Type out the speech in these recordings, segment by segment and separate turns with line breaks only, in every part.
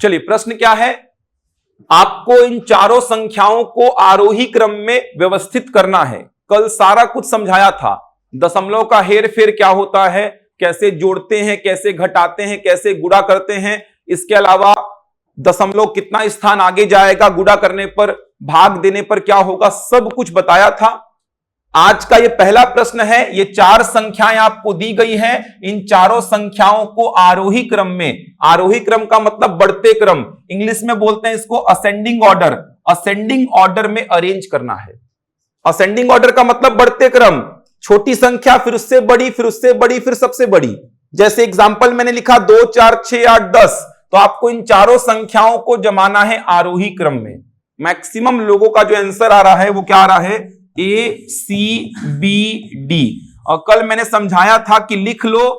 चलिए प्रश्न क्या है, आपको इन चारों संख्याओं को आरोही क्रम में व्यवस्थित करना है। कल सारा कुछ समझाया था, दशमलव का हेर फेर क्या होता है, कैसे जोड़ते हैं, कैसे घटाते हैं, कैसे गुणा करते हैं, इसके अलावा दशमलव कितना स्थान आगे जाएगा, गुणा करने पर, भाग देने पर क्या होगा, सब कुछ बताया था। आज का ये पहला प्रश्न है, ये चार संख्याएं आपको दी गई हैं, इन चारों संख्याओं को आरोही क्रम में, आरोही क्रम का मतलब बढ़ते क्रम, इंग्लिश में बोलते हैं इसको असेंडिंग ऑर्डर, असेंडिंग ऑर्डर में अरेंज करना है। असेंडिंग ऑर्डर का मतलब बढ़ते क्रम, छोटी संख्या फिर उससे बड़ी, फिर उससे बड़ी, फिर सबसे बड़ी। जैसे एग्जांपल मैंने लिखा 2 4 6 8 10, तो आपको इन चारों संख्याओं को जमाना है आरोही क्रम में। मैक्सिमम लोगों का जो आंसर आ रहा है वो क्या आ रहा है, ACBD। और कल मैंने समझाया था कि लिख लो,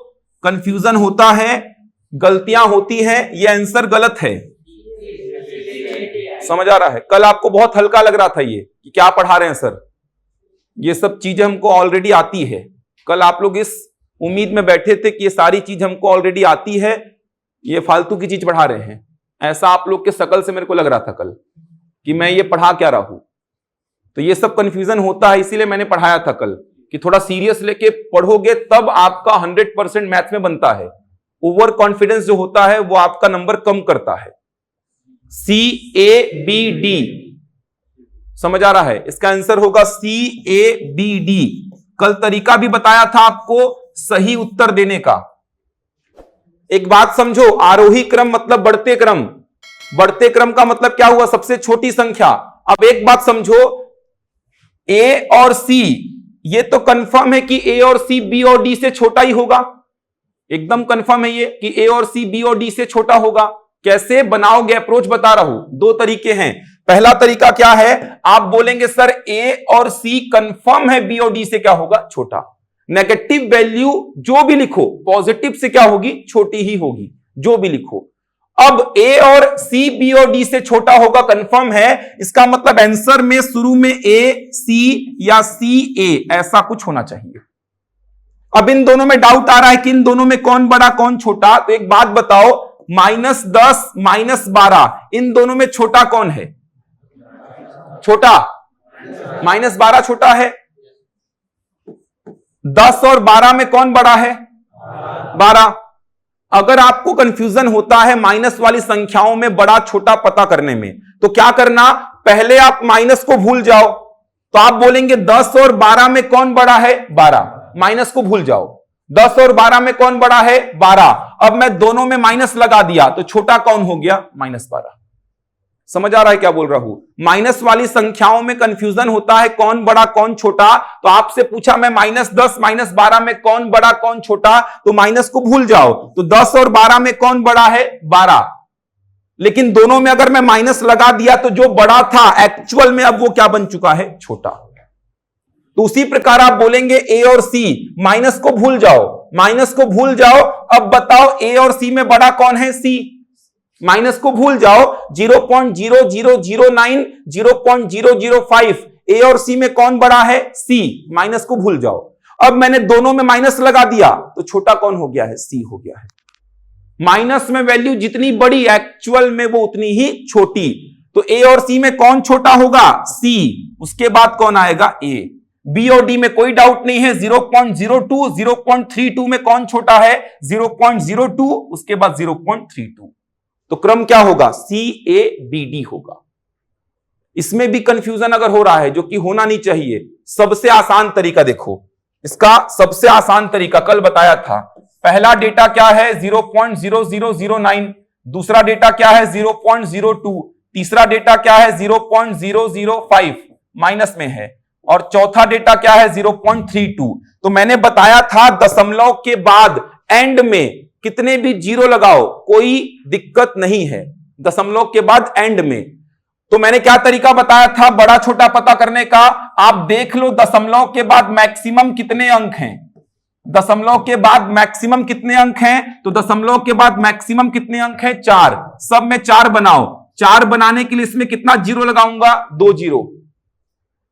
कंफ्यूजन होता है, गलतियां होती हैं, ये आंसर गलत है। समझ आ रहा है? कल आपको बहुत हल्का लग रहा था ये कि क्या पढ़ा रहे हैं सर, ये सब चीजें हमको ऑलरेडी आती है। कल आप लोग इस उम्मीद में बैठे थे कि ये सारी चीज हमको ऑलरेडी आती है, ये फालतू की चीज पढ़ा रहे हैं। ऐसा आप लोग के शकल से मेरे को लग रहा था कल कि मैं ये पढ़ा क्या रहा हूं। तो ये सब कंफ्यूजन होता है, इसीलिए मैंने पढ़ाया था कल कि थोड़ा सीरियस लेके पढ़ोगे तब आपका 100% मैथ्स में बनता है। ओवर कॉन्फिडेंस जो होता है वो आपका नंबर कम करता है। CABD समझ आ रहा है? इसका आंसर होगा CABD। कल तरीका भी बताया था आपको सही उत्तर देने का। एक बात समझो, आरोही क्रम मतलब बढ़ते क्रम, बढ़ते क्रम का मतलब क्या हुआ, सबसे छोटी संख्या। अब एक बात समझो, A और C, ये तो कंफर्म है कि A और C B और D से छोटा ही होगा, एकदम कंफर्म है ये कि A और C B और D से छोटा होगा। कैसे बनाओगे अप्रोच बता रहा हूं, दो तरीके हैं। पहला तरीका क्या है, आप बोलेंगे सर A और C कंफर्म है B और D से क्या होगा, छोटा। नेगेटिव वैल्यू जो भी लिखो, पॉजिटिव से क्या होगी, छोटी ही होगी, जो भी लिखो। अब A और C B और D से छोटा होगा, कंफर्म है, इसका मतलब आंसर में शुरू में A C या C A ऐसा कुछ होना चाहिए। अब इन दोनों में डाउट आ रहा है कि इन दोनों में कौन बड़ा कौन छोटा, तो एक बात बताओ, -10 -12 इन दोनों में छोटा कौन है, छोटा, -12 छोटा है। 10 और 12 में कौन बड़ा है, 12। अगर आपको कंफ्यूजन होता है माइनस वाली संख्याओं में बड़ा छोटा पता करने में, तो क्या करना, पहले आप माइनस को भूल जाओ, तो आप बोलेंगे 10 और 12 में कौन बड़ा है, 12, माइनस को भूल जाओ। 10 और 12 में कौन बड़ा है, 12। अब मैं दोनों में माइनस लगा दिया तो छोटा कौन हो गया, -12। समझ आ रहा है क्या बोल रहा हूं? माइनस वाली संख्याओं में कंफ्यूजन होता है कौन बड़ा कौन छोटा, तो आपसे पूछा मैं -10 -12 में कौन बड़ा कौन छोटा, तो माइनस को भूल जाओ, तो 10 और 12 में कौन बड़ा है, 12। लेकिन दोनों में अगर मैं माइनस लगा दिया तो जो बड़ा था एक्चुअल में अब वो क्या बन चुका है, छोटा। तो उसी प्रकार आप बोलेंगे A और C, माइनस को भूल जाओ, माइनस को भूल जाओ। अब बताओ A और C में बड़ा कौन है, C। माइनस को भूल जाओ, 0.0009 0.005 A और C में कौन बड़ा है, C। माइनस को भूल जाओ। अब मैंने दोनों में माइनस लगा दिया तो छोटा कौन हो गया है, C हो गया है। माइनस में वैल्यू जितनी बड़ी एक्चुअल में वो उतनी ही छोटी, तो A और C में कौन छोटा होगा, C। उसके बाद कौन आएगा, A। B और D में कोई डाउट नहीं है, 0.02 0.32 में कौन छोटा है, 0.02, उसके बाद 0.32। तो क्रम क्या होगा, CABD होगा। इसमें भी कंफ्यूजन अगर हो रहा है, जो कि होना नहीं चाहिए, सबसे आसान तरीका देखो, इसका सबसे आसान तरीका कल बताया था। पहला डेटा क्या है, 0.0009, दूसरा डेटा क्या है, 0.02, तीसरा डेटा क्या है, 0.005 माइनस में है, और चौथा डेटा क्या है, 0.32। तो मैंने बताया था दशमलव के बाद एंड में कितने भी जीरो लगाओ कोई दिक्कत नहीं है, दशमलव के बाद एंड में। तो मैंने क्या तरीका बताया था बड़ा छोटा पता करने का, आप देख लो दशमलव के बाद मैक्सिमम कितने अंक हैं, दशमलव के बाद मैक्सिमम कितने अंक हैं, तो दशमलव के बाद मैक्सिमम कितने अंक हैं, 4। सब में 4 बनाओ, 4 बनाने के लिए इसमें कितना जीरो लगाऊंगा, 2 जीरो,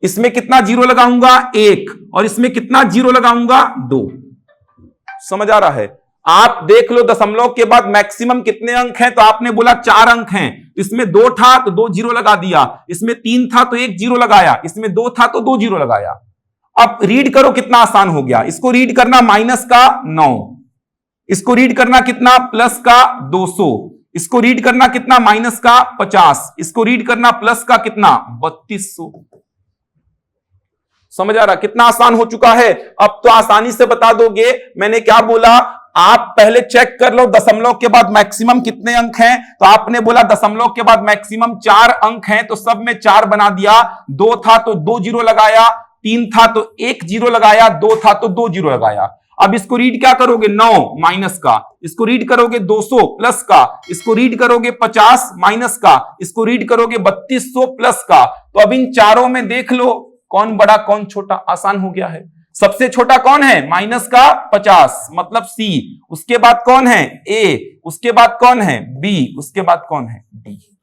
इसमें कितना जीरो लगाऊंगा, 1, और इसमें कितना जीरो लगाऊंगा, 2। समझ आ रहा है? आप देख लो दशमलव के बाद मैक्सिमम कितने अंक हैं, तो आपने बोला 4 अंक हैं, इसमें 2 था तो 2 जीरो लगा दिया, इसमें 3 था तो 1 जीरो लगाया, इसमें 2 था तो 2 जीरो लगाया। अब रीड करो कितना आसान हो गया। इसको रीड करना माइनस का 9, इसको रीड करना कितना प्लस का 200, इसको रीड करना कितना माइनस का 50, इसको रीड करना प्लस का कितना 3200। समझ आ रहा कितना आसान हो चुका है। अब तो आसानी से बता दोगे। मैंने क्या बोला, आप पहले चेक कर लो दशमलव के बाद मैक्सिमम कितने अंक हैं, तो आपने बोला दशमलव के बाद मैक्सिमम 4 अंक हैं, तो सब में 4 बना दिया। 2 था तो 2 जीरो लगाया, 3 था तो 1 जीरो लगाया, 2 था तो 2 जीरो लगाया। अब इसको रीड क्या करोगे 9 माइनस का, इसको रीड करोगे 200 प्लस का, इसको रीड करोगे 50 माइनस का, इसको रीड करोगे 3200 प्लस का। तो अब इन चारों में देख लो कौन बड़ा कौन छोटा, आसान हो गया है। सबसे छोटा कौन है माइनस का 50 मतलब सी, उसके बाद कौन है ए, उसके बाद कौन है बी, उसके बाद कौन है डी।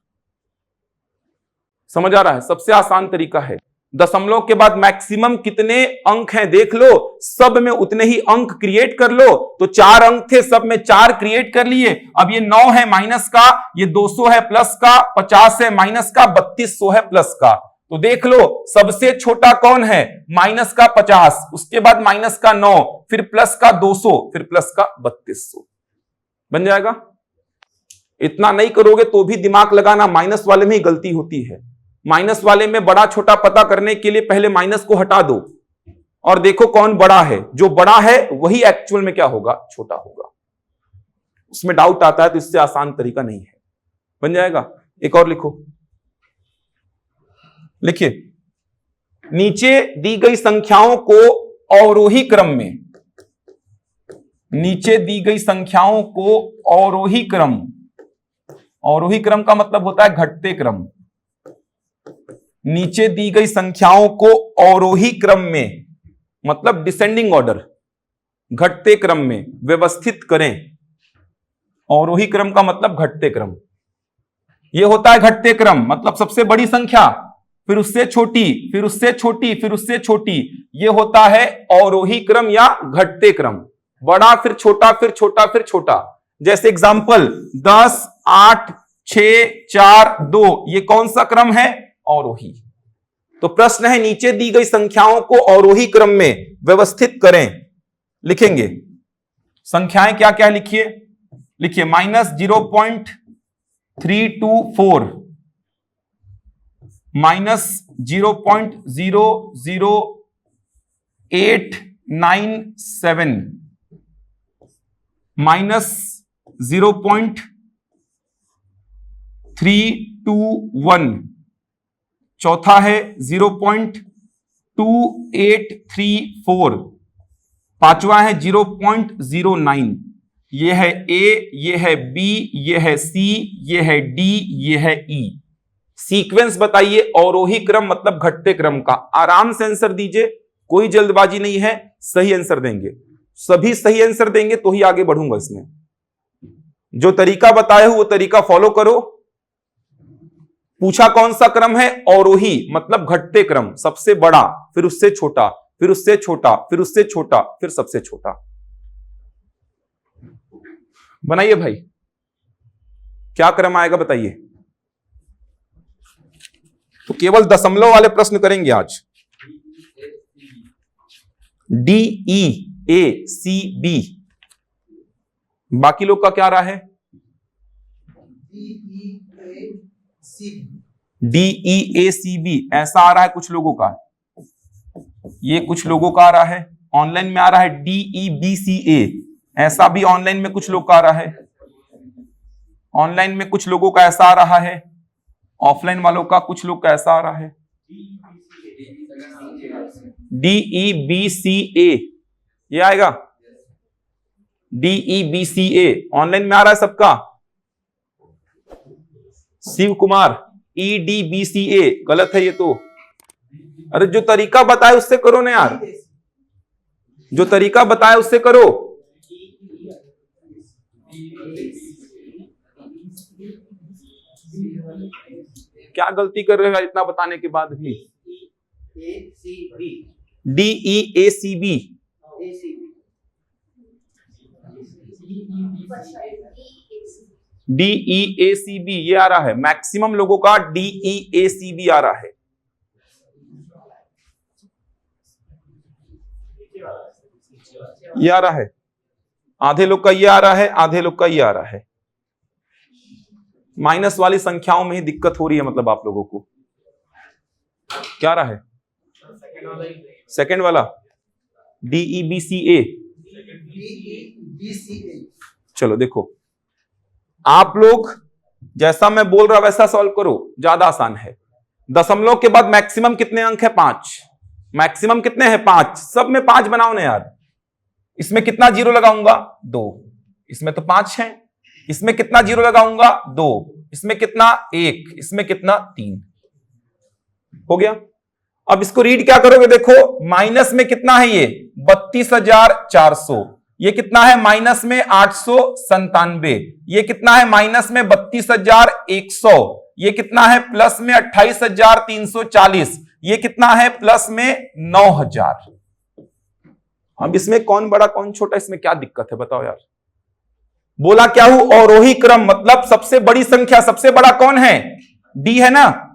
समझ आ रहा है, सबसे आसान तरीका है। दशमलव के बाद मैक्सिमम कितने अंक हैं देख लो, सब में उतने ही अंक क्रिएट कर लो। तो 4 अंक थे, सब में 4 क्रिएट कर लिए। अब ये 9 है माइनस का, ये 200 है प्लस का, 50 है माइनस का, 3200 है प्लस का। तो देख लो सबसे छोटा कौन है माइनस का 50, उसके बाद माइनस का 9, फिर प्लस का 200, फिर प्लस का 3200 बन जाएगा। इतना नहीं करोगे तो भी दिमाग लगाना, माइनस वाले में ही गलती होती है। माइनस वाले में बड़ा छोटा पता करने के लिए पहले माइनस को हटा दो और देखो कौन बड़ा है। जो बड़ा है वही एक्चुअल में क्या होगा छोटा होगा। उसमें डाउट आता है तो इससे आसान तरीका नहीं है। बन जाएगा। एक और लिखो, लिखिए नीचे दी गई संख्याओं को अवरोही क्रम में, नीचे दी गई संख्याओं को अवरोही क्रम, अवरोही क्रम का मतलब होता है घटते क्रम। नीचे दी गई संख्याओं को अवरोही क्रम में मतलब डिसेंडिंग ऑर्डर, घटते क्रम में व्यवस्थित करें। अवरोही क्रम का मतलब घटते क्रम। यह होता है घटते क्रम, मतलब सबसे बड़ी संख्या, फिर उससे छोटी, फिर उससे छोटी, फिर उससे छोटी। यह होता है अवरोही क्रम या घटते क्रम। बड़ा फिर छोटा, फिर छोटा, फिर छोटा। जैसे एग्जांपल 10, 8, 6, 4, 2, ये कौन सा क्रम है अवरोही। तो प्रश्न है नीचे दी गई संख्याओं को अवरोही क्रम में व्यवस्थित करें। लिखेंगे संख्याएं क्या क्या लिखिए, लिखिए -0.324, -0.00897, -0.321, चौथा है 0.2834, पांचवा है 0.09। ये है ए, ये है बी, ये है सी, ये है डी, ये है ई। सीक्वेंस बताइए अवरोही क्रम मतलब घटते क्रम का। आराम से आंसर दीजिए, कोई जल्दबाजी नहीं है, सही आंसर देंगे। सभी सही आंसर देंगे तो ही आगे बढ़ूंगा इसमें। जो तरीका बताया हूं वो तरीका फॉलो करो। पूछा कौन सा क्रम है अवरोही मतलब घटते क्रम, सबसे बड़ा, फिर उससे छोटा, फिर उससे छोटा, फिर उससे छोटा, फिर सबसे छोटा। बनाइए भाई, क्या क्रम आएगा बताइए। तो केवल दशमलव वाले प्रश्न करेंगे आज। डी ई ए सी बी, बाकी लोग का क्या रहा है डी ई ए सी बी, ऐसा आ रहा है कुछ लोगों का, ये कुछ लोगों का आ रहा है। ऑनलाइन में आ रहा है डी ई बी सी ए, ऐसा भी ऑनलाइन में कुछ लोग का आ रहा है। ऑनलाइन में कुछ लोगों का ऐसा आ रहा है, ऑफलाइन वालों का कुछ लोग का ऐसा आ रहा है D E B C A, ये आएगा D E B C A. Online में आ रहा है सबका। Shiv Kumar E D B C A, गलत है ये तो। अरे जो तरीका बताए उससे करो ना यार, जो तरीका बताए उससे करो। क्या गलती कर रहे हो इतना बताने के बाद भी। डी ई ए सी बी, DEACB ये आ रहा है, मैक्सिमम लोगों का DEACB आ रहा है। ये आ रहा है, आधे लोग का ये आ रहा है, आधे लोग का ये आ रहा है। माइनस वाली संख्याओं में ही दिक्कत हो रही है, मतलब आप लोगों को क्या रहा है? सेकंड वाला DEBCA। चलो देखो, आप लोग जैसा मैं बोल रहा वैसा सॉल्व करो, ज्यादा आसान है। दशमलव के बाद मैक्सिमम कितने अंक है? 5। मैक्सिमम कितने हैं? 5। सब में 5 बनाओ ना यार। इसमें कितना जीरो लगाऊंगा? 2। इसमें तो 5 है। इसमें कितना जीरो लगाऊंगा? 2। इसमें कितना? 1। इसमें कितना? 3। हो गया। अब इसको रीड क्या करोगे? देखो माइनस में कितना है? ये 32,400। ये कितना है? माइनस में 897। ये कितना है? माइनस में 32,100। ये कितना है? प्लस में 28,340। ये कितना है? प्लस में 9,000। अब इसमें कौन बड़ा कौन छोटा, इसमें क्या दिक्कत है बताओ यार? बोला क्या हूं? अवरोही क्रम, मतलब सबसे बड़ी संख्या, सबसे बड़ा कौन है? डी है ना।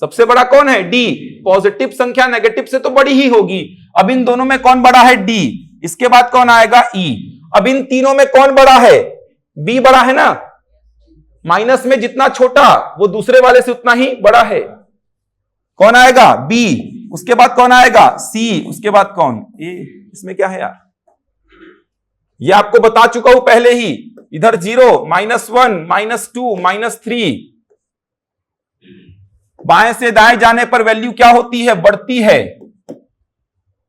सबसे बड़ा कौन है? डी। पॉजिटिव संख्या नेगेटिव से तो बड़ी ही होगी। अब इन दोनों में कौन बड़ा है? डी। इसके बाद कौन आएगा? ई। अब इन तीनों में कौन बड़ा है? बी बड़ा है ना। माइनस में जितना छोटा वो दूसरे वाले से उतना ही बड़ा है। कौन आएगा? बी। उसके बाद कौन आएगा? सी। उसके बाद कौन? ए। इसमें क्या है यार? ये आपको बता चुका हूं पहले ही। इधर 0, -1, -2, -3। बाएं से दाएं जाने पर वैल्यू क्या होती है? बढ़ती है।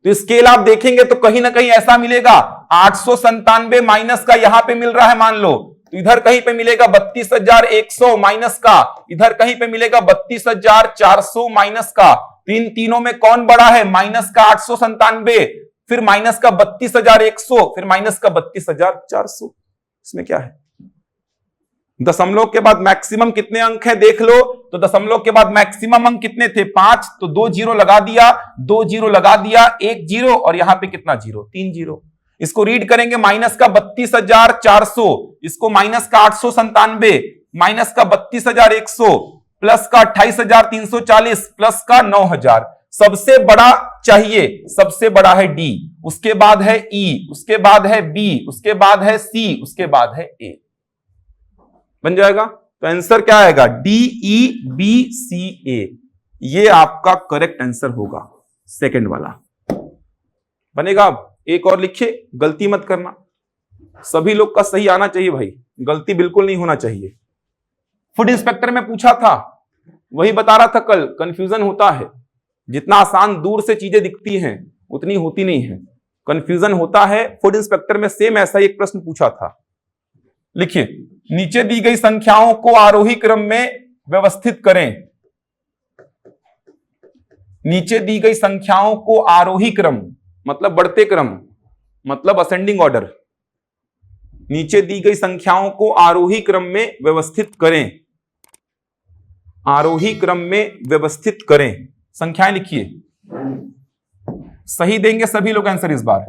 तो स्केल आप देखेंगे तो कहीं ना कहीं ऐसा मिलेगा। 897 माइनस का यहां पे मिल रहा है मान लो, तो इधर कहीं पे मिलेगा 32,100 माइनस का, इधर कहीं पे मिलेगा 32,400 माइनस का। तो इन तीनों में कौन बड़ा है? माइनस का 897, फिर माइनस का 32,100, फिर माइनस का 32,400। इसमें क्या है? दशमलव के बाद मैक्सिमम कितने अंक है देख लो। तो दशमलव के बाद मैक्सिमम अंक कितने थे? 5। तो 2 जीरो लगा दिया, 2 जीरो लगा दिया, 1 जीरो, और यहां पे कितना जीरो? 3 जीरो। इसको रीड करेंगे, माइनस का 32,400, इसको माइनस का 897, माइनस का 32,100, प्लस का 28,340, प्लस का 9,000। सबसे बड़ा चाहिए, सबसे बड़ा है डी, उसके बाद है ई, उसके बाद है बी, उसके बाद है सी, उसके बाद है ए। बन जाएगा। तो आंसर क्या आएगा? DEBCA। ये आपका करेक्ट आंसर होगा, सेकंड वाला बनेगा। अब एक और लिखिए, गलती मत करना। सभी लोग का सही आना चाहिए भाई, गलती बिल्कुल नहीं होना चाहिए। फूड इंस्पेक्टर में पूछा था, वही बता रहा था कल, कंफ्यूजन होता है। जितना आसान दूर से चीजें दिखती हैं उतनी होती नहीं है, कंफ्यूजन होता है। फूड इंस्पेक्टर में सेम ऐसा ही एक प्रश्न पूछा था। लिखिए, नीचे दी गई संख्याओं को आरोही क्रम में व्यवस्थित करें। नीचे दी गई संख्याओं को आरोही क्रम मतलब बढ़ते क्रम, मतलब असेंडिंग ऑर्डर। नीचे दी गई संख्याओं को आरोही क्रम में व्यवस्थित करें। आरोही क्रम में व्यवस्थित करें। संख्याएं लिखिए, सही देंगे सभी लोग आंसर इस बार।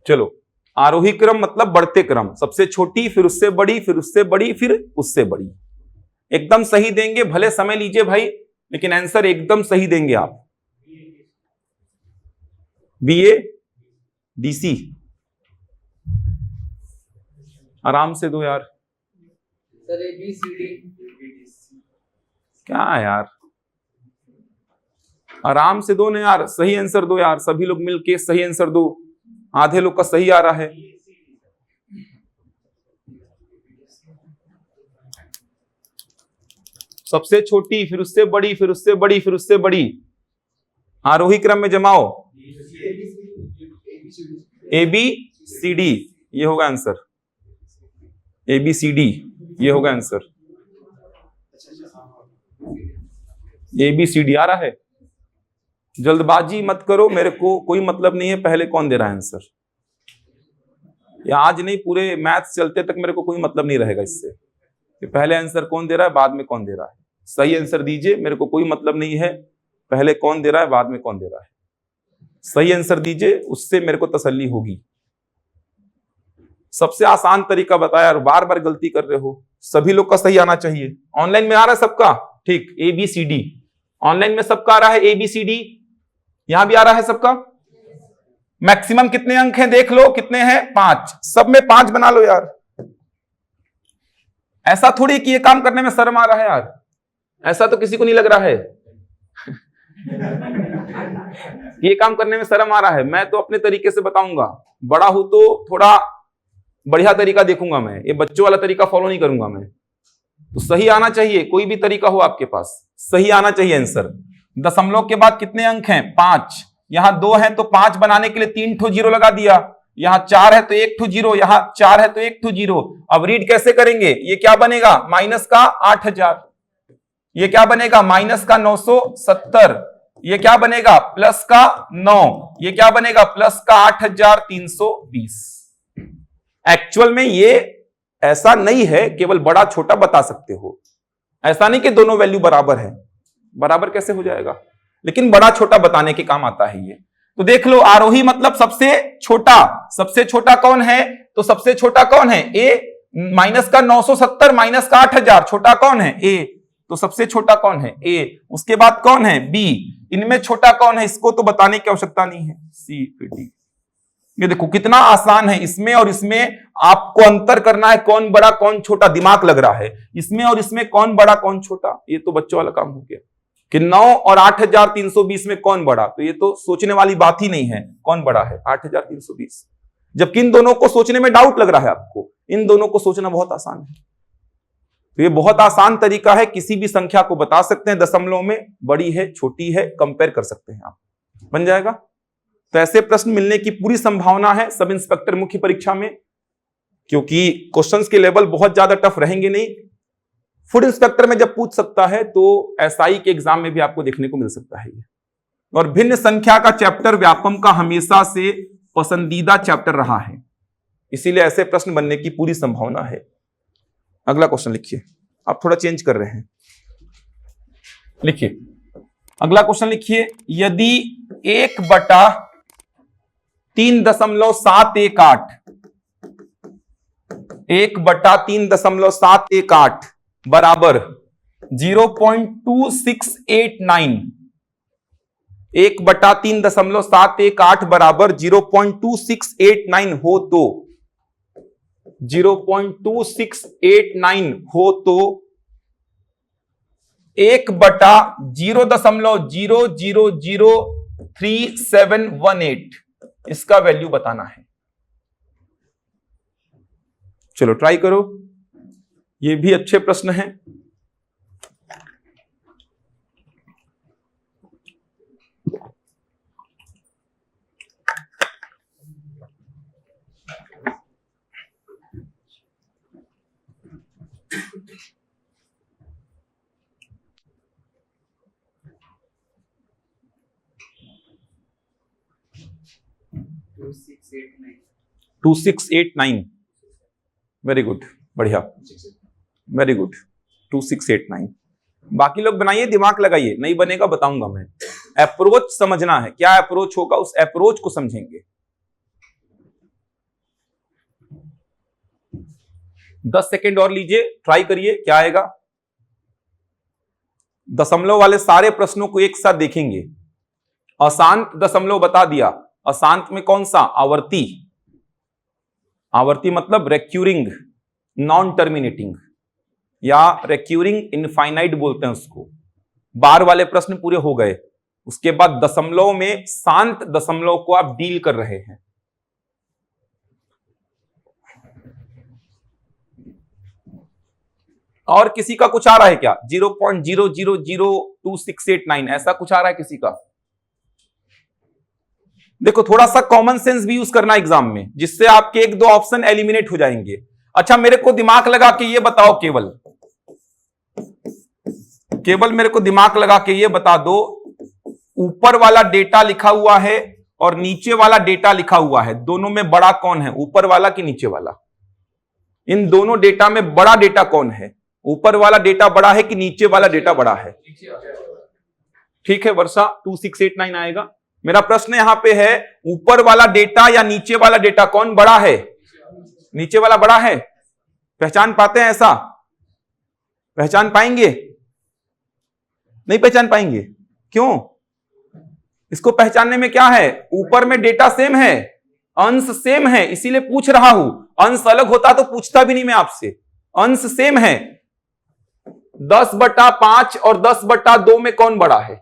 चलो, आरोही क्रम मतलब बढ़ते क्रम, सबसे छोटी, फिर उससे बड़ी, फिर उससे बड़ी, फिर उससे बड़ी। एकदम सही देंगे, भले समय लीजिए भाई, लेकिन आंसर एकदम सही देंगे आप। BADC आराम से दो यार।
सर ABCD
क्या है यार, आराम से दो ना यार, सही आंसर दो यार। सभी लोग मिलके सही आंसर दो। आधे लोग का सही आ रहा है। सबसे छोटी, फिर उससे बड़ी, फिर उससे बड़ी, फिर उससे बड़ी। आरोही क्रम में जमाओ। ABCD ये होगा आंसर। ABCD ये होगा आंसर। ABCD आ रहा है। जल्दबाजी मत करो, मेरे को कोई मतलब नहीं है पहले कौन दे रहा है आंसर। या आज नहीं, पूरे मैथ्स चलते तक मेरे को कोई मतलब नहीं रहेगा इससे कि पहले आंसर कौन दे रहा है बाद में कौन दे रहा है। सही आंसर दीजिए, मेरे को कोई मतलब नहीं है पहले कौन दे रहा है बाद में कौन दे रहा है। सही आंसर दीजिए, उससे मेरे को तसल्ली होगी। सबसे आसान तरीका बताया और बार बार गलती कर रहे हो। सभी लोग का सही आना चाहिए। ऑनलाइन में आ रहा है सबका? ठीक, ABCD ऑनलाइन में सबका आ रहा है। ABCD यहां भी आ रहा है सबका। मैक्सिमम कितने अंक हैं देख लो, कितने हैं? 5। सब में 5 बना लो यार। ऐसा थोड़ी कि ये काम करने में शर्म आ रहा है यार, ऐसा तो किसी को नहीं लग रहा है ये काम करने में शर्म आ रहा है। मैं तो अपने तरीके से बताऊंगा, बड़ा हूं तो थोड़ा बढ़िया तरीका देखूंगा मैं, ये बच्चों वाला तरीका फॉलो नहीं करूंगा मैं। तो सही आना चाहिए, कोई भी तरीका हो आपके पास, सही आना चाहिए आंसर। दशमलव के बाद कितने अंक हैं? 5। यहां 2 हैं तो 5 बनाने के लिए 3 ठो जीरो लगा दिया। यहां 4 है तो 1 ठो जीरो, यहां 4 है तो 1 ठो जीरो। अब रीड कैसे करेंगे? ये क्या बनेगा? माइनस का 8000। ये क्या बनेगा? माइनस का 970। ये क्या बनेगा? प्लस का 9। ये क्या बनेगा? प्लस का 8320। एक्चुअल में ये ऐसा नहीं है, केवल बड़ा छोटा बता सकते हो, ऐसा नहीं कि दोनों वैल्यू बराबर है। बराबर कैसे हो जाएगा? लेकिन बड़ा छोटा बताने के काम आता है ये। तो देख लो, आरोही मतलब सबसे छोटा। सबसे छोटा कौन है? तो सबसे छोटा कौन है? ए। माइनस का 970 माइनस का 8000, छोटा कौन है? ए। तो सबसे छोटा कौन है? ए। उसके बाद कौन है? बी। इनमें छोटा कौन है? इसको तो बताने की आवश्यकता नहीं है, सी फिर डी। ये देखो कितना आसान है। इसमें और इसमें आपको अंतर करना है, कौन बड़ा कौन छोटा, दिमाग लग रहा है। इसमें और इसमें कौन बड़ा कौन छोटा, ये तो बच्चों वाला काम हो गया कि 9 और 8320 में कौन बड़ा। तो ये तो सोचने वाली बात ही नहीं है, कौन बड़ा है? 8320। जबकि इन दोनों को सोचने में डाउट लग रहा है आपको, इन दोनों को सोचना बहुत आसान है। तो ये बहुत आसान तरीका है, किसी भी संख्या को बता सकते हैं दशमलव में, बड़ी है छोटी है कंपेयर कर सकते हैं आप, बन जाएगा। तो ऐसे प्रश्न मिलने की पूरी संभावना है सब इंस्पेक्टर मुख्य परीक्षा में, क्योंकि क्वेश्चंस के लेवल बहुत ज्यादा टफ रहेंगे नहीं। फूड इंस्पेक्टर में जब पूछ सकता है तो एसआई के एग्जाम में भी आपको देखने को मिल सकता है। और भिन्न संख्या का चैप्टर व्यापम का हमेशा से पसंदीदा चैप्टर रहा है, इसीलिए ऐसे प्रश्न बनने की पूरी संभावना है। अगला क्वेश्चन लिखिए, आप थोड़ा चेंज कर रहे हैं, लिखिए अगला क्वेश्चन लिखिए। यदि 1/3.718 1/3.718 बराबर 0.2689, 1/3.718 बराबर 0.2689 हो तो 0.2689 हो तो 1/0.0003718 इसका वैल्यू बताना है। चलो ट्राई करो, ये भी अच्छे प्रश्न हैं। Two six eight nine, very good, बढ़िया, वेरी गुड, 2689। बाकी लोग बनाइए, दिमाग लगाइए, नहीं बनेगा बताऊंगा मैं। अप्रोच समझना है, क्या अप्रोच होगा, उस अप्रोच को समझेंगे। 10 सेकेंड और लीजिए, ट्राई करिए क्या आएगा। दशमलव वाले सारे प्रश्नों को एक साथ देखेंगे। अशांत दशमलव बता दिया, अशांत में कौन सा? आवर्ती। आवर्ती मतलब रेक्यूरिंग, नॉन टर्मिनेटिंग या रेक्यूरिंग इनफाइनाइट बोलते हैं उसको। बार वाले प्रश्न पूरे हो गए। उसके बाद दशमलव में शांत दशमलव को आप डील कर रहे हैं। और किसी का कुछ आ रहा है क्या? 0.000268 ऐसा कुछ आ रहा है किसी का? देखो थोड़ा सा कॉमन सेंस भी यूज करना एग्जाम में, जिससे आपके 1-2 ऑप्शन एलिमिनेट हो जाएंगे। अच्छा मेरे को दिमाग लगा के ये बताओ, केवल मेरे को दिमाग लगा के ये बता दो ऊपर वाला डेटा लिखा हुआ है और नीचे वाला डेटा लिखा हुआ है, दोनों में बड़ा कौन है, ऊपर वाला कि नीचे वाला? इन दोनों डेटा में बड़ा डेटा कौन है? ऊपर वाला डेटा बड़ा है कि नीचे वाला डेटा बड़ा है? ठीक है वर्षा, 2689 आएगा। मेरा प्रश्न यहां पे है, ऊपर वाला डेटा या नीचे वाला डेटा कौन बड़ा है? नीचे वाला बड़ा है। पहचान पाते हैं ऐसा? पहचान पाएंगे? नहीं पहचान पाएंगे, क्यों? इसको पहचानने में क्या है, ऊपर में डेटा सेम है, अंश सेम है, इसीलिए पूछ रहा हूं। अंश अलग होता तो पूछता भी नहीं मैं आपसे। अंश सेम है। 10/5 और 10/2 में कौन बड़ा है?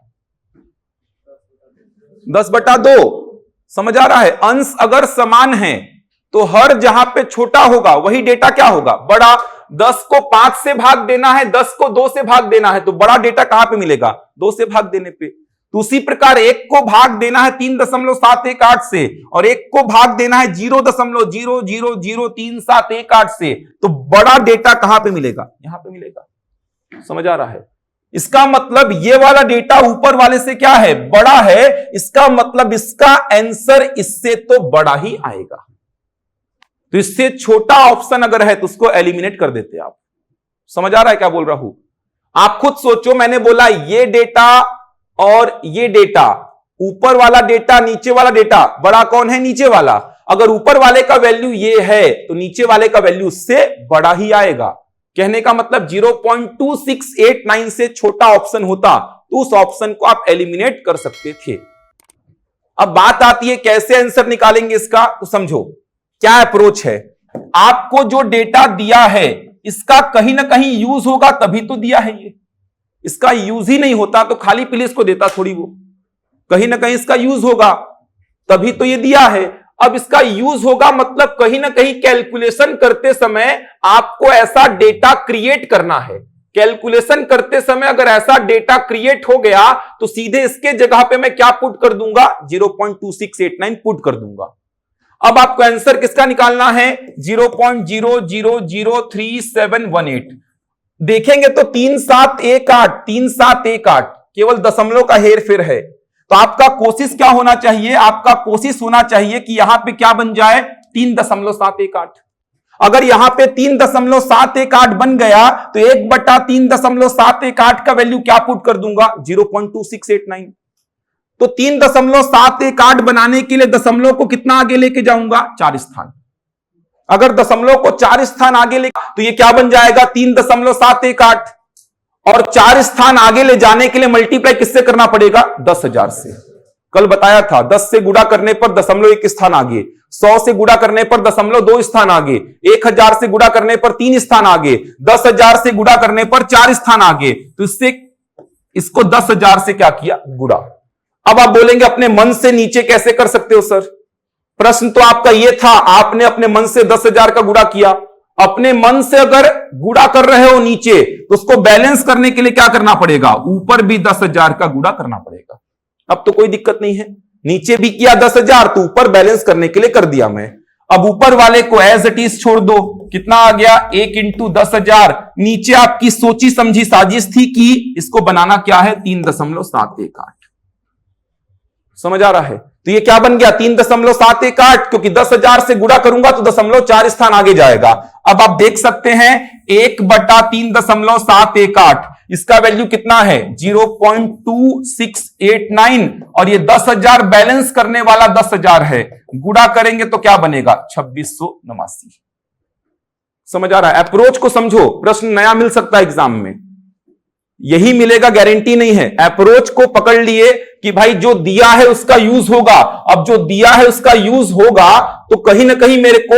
10/2। समझ आ रहा है? अंश अगर समान है तो हर जहां पे छोटा होगा वही डेटा क्या होगा, बड़ा। 10 को 5 से भाग देना है, 10 को 2 से भाग देना है, तो बड़ा डेटा कहां पे मिलेगा? 2 से भाग देने पे। तो उसी प्रकार 1 को भाग देना है 3.718 से और 1 को भाग देना है 0.0003718 से, तो बड़ा डेटा कहां पे मिलेगा? यहां पे मिलेगा। समझ आ रहा है? इसका मतलब ये वाला डेटा ऊपर वाले से क्या है, बड़ा है। इसका मतलब इसका आंसर इससे तो बड़ा ही आएगा। तो इससे छोटा ऑप्शन अगर है तो उसको एलिमिनेट कर देते आप। समझ आ रहा है क्या बोल रहा हूं? आप खुद सोचो, मैंने बोला ये डेटा और ये डेटा, ऊपर वाला डेटा नीचे वाला डेटा, बड़ा कौन है? नीचे वाला। अगर ऊपर वाले का वैल्यू ये है तो नीचे वाले का वैल्यू उससे बड़ा ही आएगा। कहने का मतलब 0.2689 से छोटा ऑप्शन होता तो उस ऑप्शन को आप एलिमिनेट कर सकते थे। अब बात आती है कैसे आंसर निकालेंगे इसका, तो समझो क्या अप्रोच है। आपको जो डेटा दिया है इसका कहीं ना कहीं यूज होगा, तभी तो दिया है ये। इसका यूज ही नहीं होता तो खाली प्लेस को देता थोड़ी वो, कहीं ना कहीं इसका यूज होगा, तभी तो ये दिया है। अब इसका यूज होगा मतलब कहीं ना कहीं कैलकुलेशन करते समय आपको ऐसा डेटा क्रिएट करना है। कैलकुलेशन करते समय अगर ऐसा डेटा क्रिएट हो गया तो सीधे इसके जगह पे मैं क्या पुट कर दूंगा, 0.2689 पुट कर दूंगा। अब आपको आंसर किसका निकालना है, 0.00031718। देखेंगे तो 3718 केवल दशमलव का हेर फेर है। तो आपका कोशिश क्या होना चाहिए, आपका कोशिश होना चाहिए कि यहां पे क्या बन जाए, 3.718। अगर यहां पे 3.718 बन गया तो 1/3.718 का वैल्यू क्या पुट कर दूंगा, 0.2689। तो 3.718 बनाने के लिए दशमलव को कितना आगे लेके जाऊंगा, 4 स्थान। अगर दशमलव को 4 स्थान आगे ले तो ये क्या बन जाएगा, 3.718। और 4 स्थान आगे ले जाने के लिए मल्टीप्लाई किससे करना पड़ेगा, 10,000 से। कल बताया था 10 से गुणा करने पर दशमलव 1 स्थान आगे, 100 से गुणा करने पर दशमलव 2 स्थान आगे, 1000 से गुणा करने पर 3 स्थान आगे, 10,000 से गुणा करने पर 4 स्थान आगे। तो इससे इसको 10,000 से क्या किया, गुणा। अब आप बोलेंगे अपने मन से नीचे कैसे कर सकते हो सर, प्रश्न तो आपका यह था, आपने अपने मन से 10,000 का गुणा किया। अपने मन से अगर गुणा कर रहे हो नीचे तो उसको बैलेंस करने के लिए क्या करना पड़ेगा, ऊपर भी 10,000 का गुणा करना पड़ेगा। अब तो कोई दिक्कत नहीं है, नीचे भी किया 10,000 तो ऊपर बैलेंस करने के लिए कर दिया मैं। अब ऊपर वाले को एज इट इज छोड़ दो, कितना आ गया, 1 × 10,000। नीचे आपकी सोची समझी साजिश थी कि इसको बनाना क्या है, 3.718। समझ आ रहा है? तो ये क्या बन गया, 3.718, क्योंकि 10,000 से गुणा करूंगा तो दशमलव 4 स्थान आगे जाएगा। अब आप देख सकते हैं 1/3.718, इसका वैल्यू कितना है, 0.2689, और ये 10,000 बैलेंस करने वाला 10,000 है। गुणा करेंगे तो क्या बनेगा, 2689। समझ आ रहा है? अप्रोच को समझो, प्रश्न नया मिल सकता है एग्जाम में, यही मिलेगा गारंटी नहीं है। अप्रोच को पकड़ लिए कि भाई जो दिया है उसका यूज होगा। अब जो दिया है उसका यूज होगा तो कहीं ना कहीं मेरे को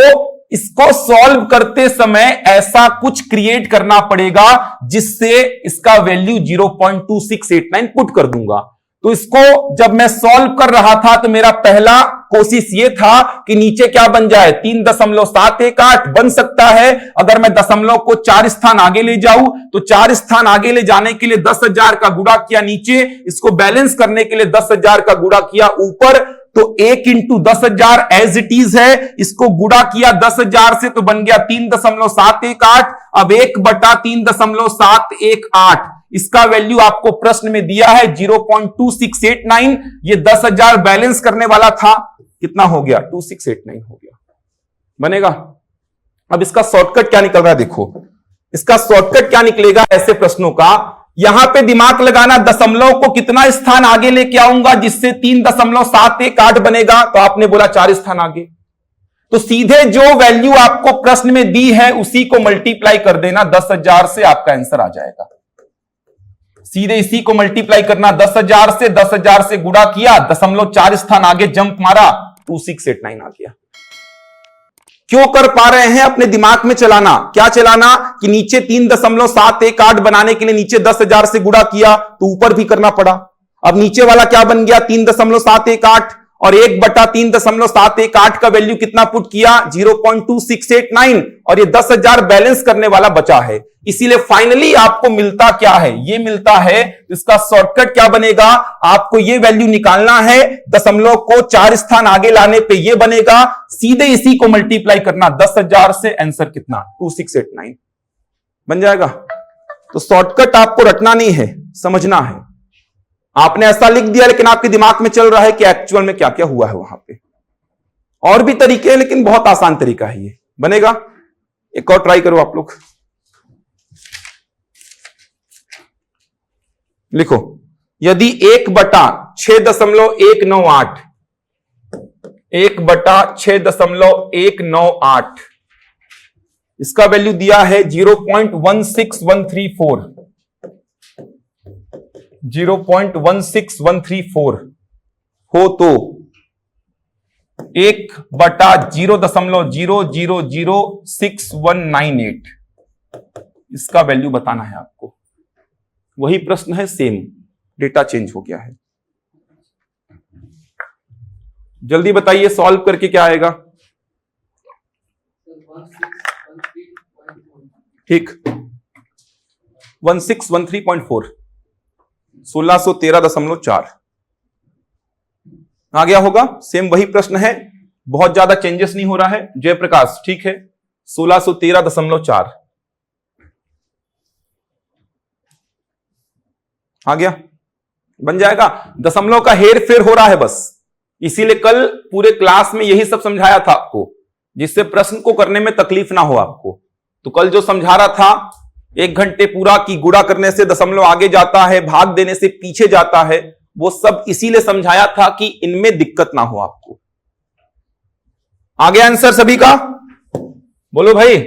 इसको सॉल्व करते समय ऐसा कुछ क्रिएट करना पड़ेगा जिससे इसका वैल्यू 0.2689 पुट कर दूंगा। तो इसको जब मैं सॉल्व कर रहा था तो मेरा पहला कोशिश यह था कि नीचे क्या बन जाए, 3.718 बन सकता है। अगर मैं दशमलव को 4 स्थान आगे ले जाऊं तो 4 स्थान आगे ले जाने के लिए 10,000 का गुणा किया नीचे, इसको बैलेंस करने के लिए 10,000 का गुणा किया ऊपर। तो 1 × 10,000 एज इट इज है, इसको गुणा किया 10,000 से तो बन गया 3.718। अब 1/3.718, इसका वैल्यू आपको प्रश्न में दिया है 0.2689। ये 10,000 बैलेंस करने वाला था, कितना हो गया 2689 हो गया। बनेगा। अब इसका शॉर्टकट क्या निकल रहा है देखो, इसका शॉर्टकट क्या निकलेगा ऐसे प्रश्नों का। यहां पे दिमाग लगाना, दशमलव को कितना स्थान आगे लेके आऊंगा जिससे 3.718 बनेगा, तो आपने बोला 4 स्थान आगे। तो सीधे जो वैल्यू आपको प्रश्न में दी है उसी को मल्टीप्लाई कर देना 10,000 से, आपका आंसर आ जाएगा। सीधे इसी को मल्टीप्लाई करना 10,000 से गुणा किया, 0.4 स्थान आगे जंप मारा, 2689 आ गया। क्यों कर पा रहे हैं? अपने दिमाग में चलाना। क्या चलाना कि नीचे 3.718 बनाने के लिए नीचे 10,000 से गुणा किया तो ऊपर भी करना पड़ा। अब नीचे वाला क्या बन गया 3.718 और 1/3.718 का वैल्यू कितना पुट किया 0.2689 और ये 10,000 बैलेंस करने वाला बचा है। इसीलिए फाइनली आपको मिलता क्या है, ये मिलता है। इसका शॉर्टकट क्या बनेगा, आपको ये वैल्यू निकालना है, दशमलव को 4 स्थान आगे लाने पे ये बनेगा, सीधे इसी को मल्टीप्लाई करना 10,000 से, आंसर कितना 2689 बन जाएगा। तो शॉर्टकट आपको रटना नहीं है, समझना है। आपने ऐसा लिख दिया लेकिन आपके दिमाग में चल रहा है कि एक्चुअल में क्या क्या हुआ है वहां पे। और भी तरीके हैं लेकिन बहुत आसान तरीका है ये। बनेगा। एक और ट्राई करो आप लोग। लिखो, यदि 1/6.198 1/6.198 इसका वैल्यू दिया है 0.16134 0.16134 हो तो 1/0.000619 इसका वैल्यू बताना है आपको। वही प्रश्न है, सेम, डेटा चेंज हो गया है। जल्दी बताइए सॉल्व करके क्या आएगा। ठीक, 1613.4 1613.4 आ गया होगा। सेम वही प्रश्न है, बहुत ज्यादा चेंजेस नहीं हो रहा है। जयप्रकाश ठीक है, 1613.4 आ गया, बन जाएगा। दशमलव का हेर फेर हो रहा है बस, इसीलिए कल पूरे क्लास में यही सब समझाया था आपको, जिससे प्रश्न को करने में तकलीफ ना हो आपको। तो कल जो समझा रहा था 1 घंटे पूरा की गुणा करने से दशमलव आगे जाता है, भाग देने से पीछे जाता है, वो सब इसीलिए समझाया था कि इनमें दिक्कत ना हो आपको। आ गया आंसर सभी का? बोलो भाई।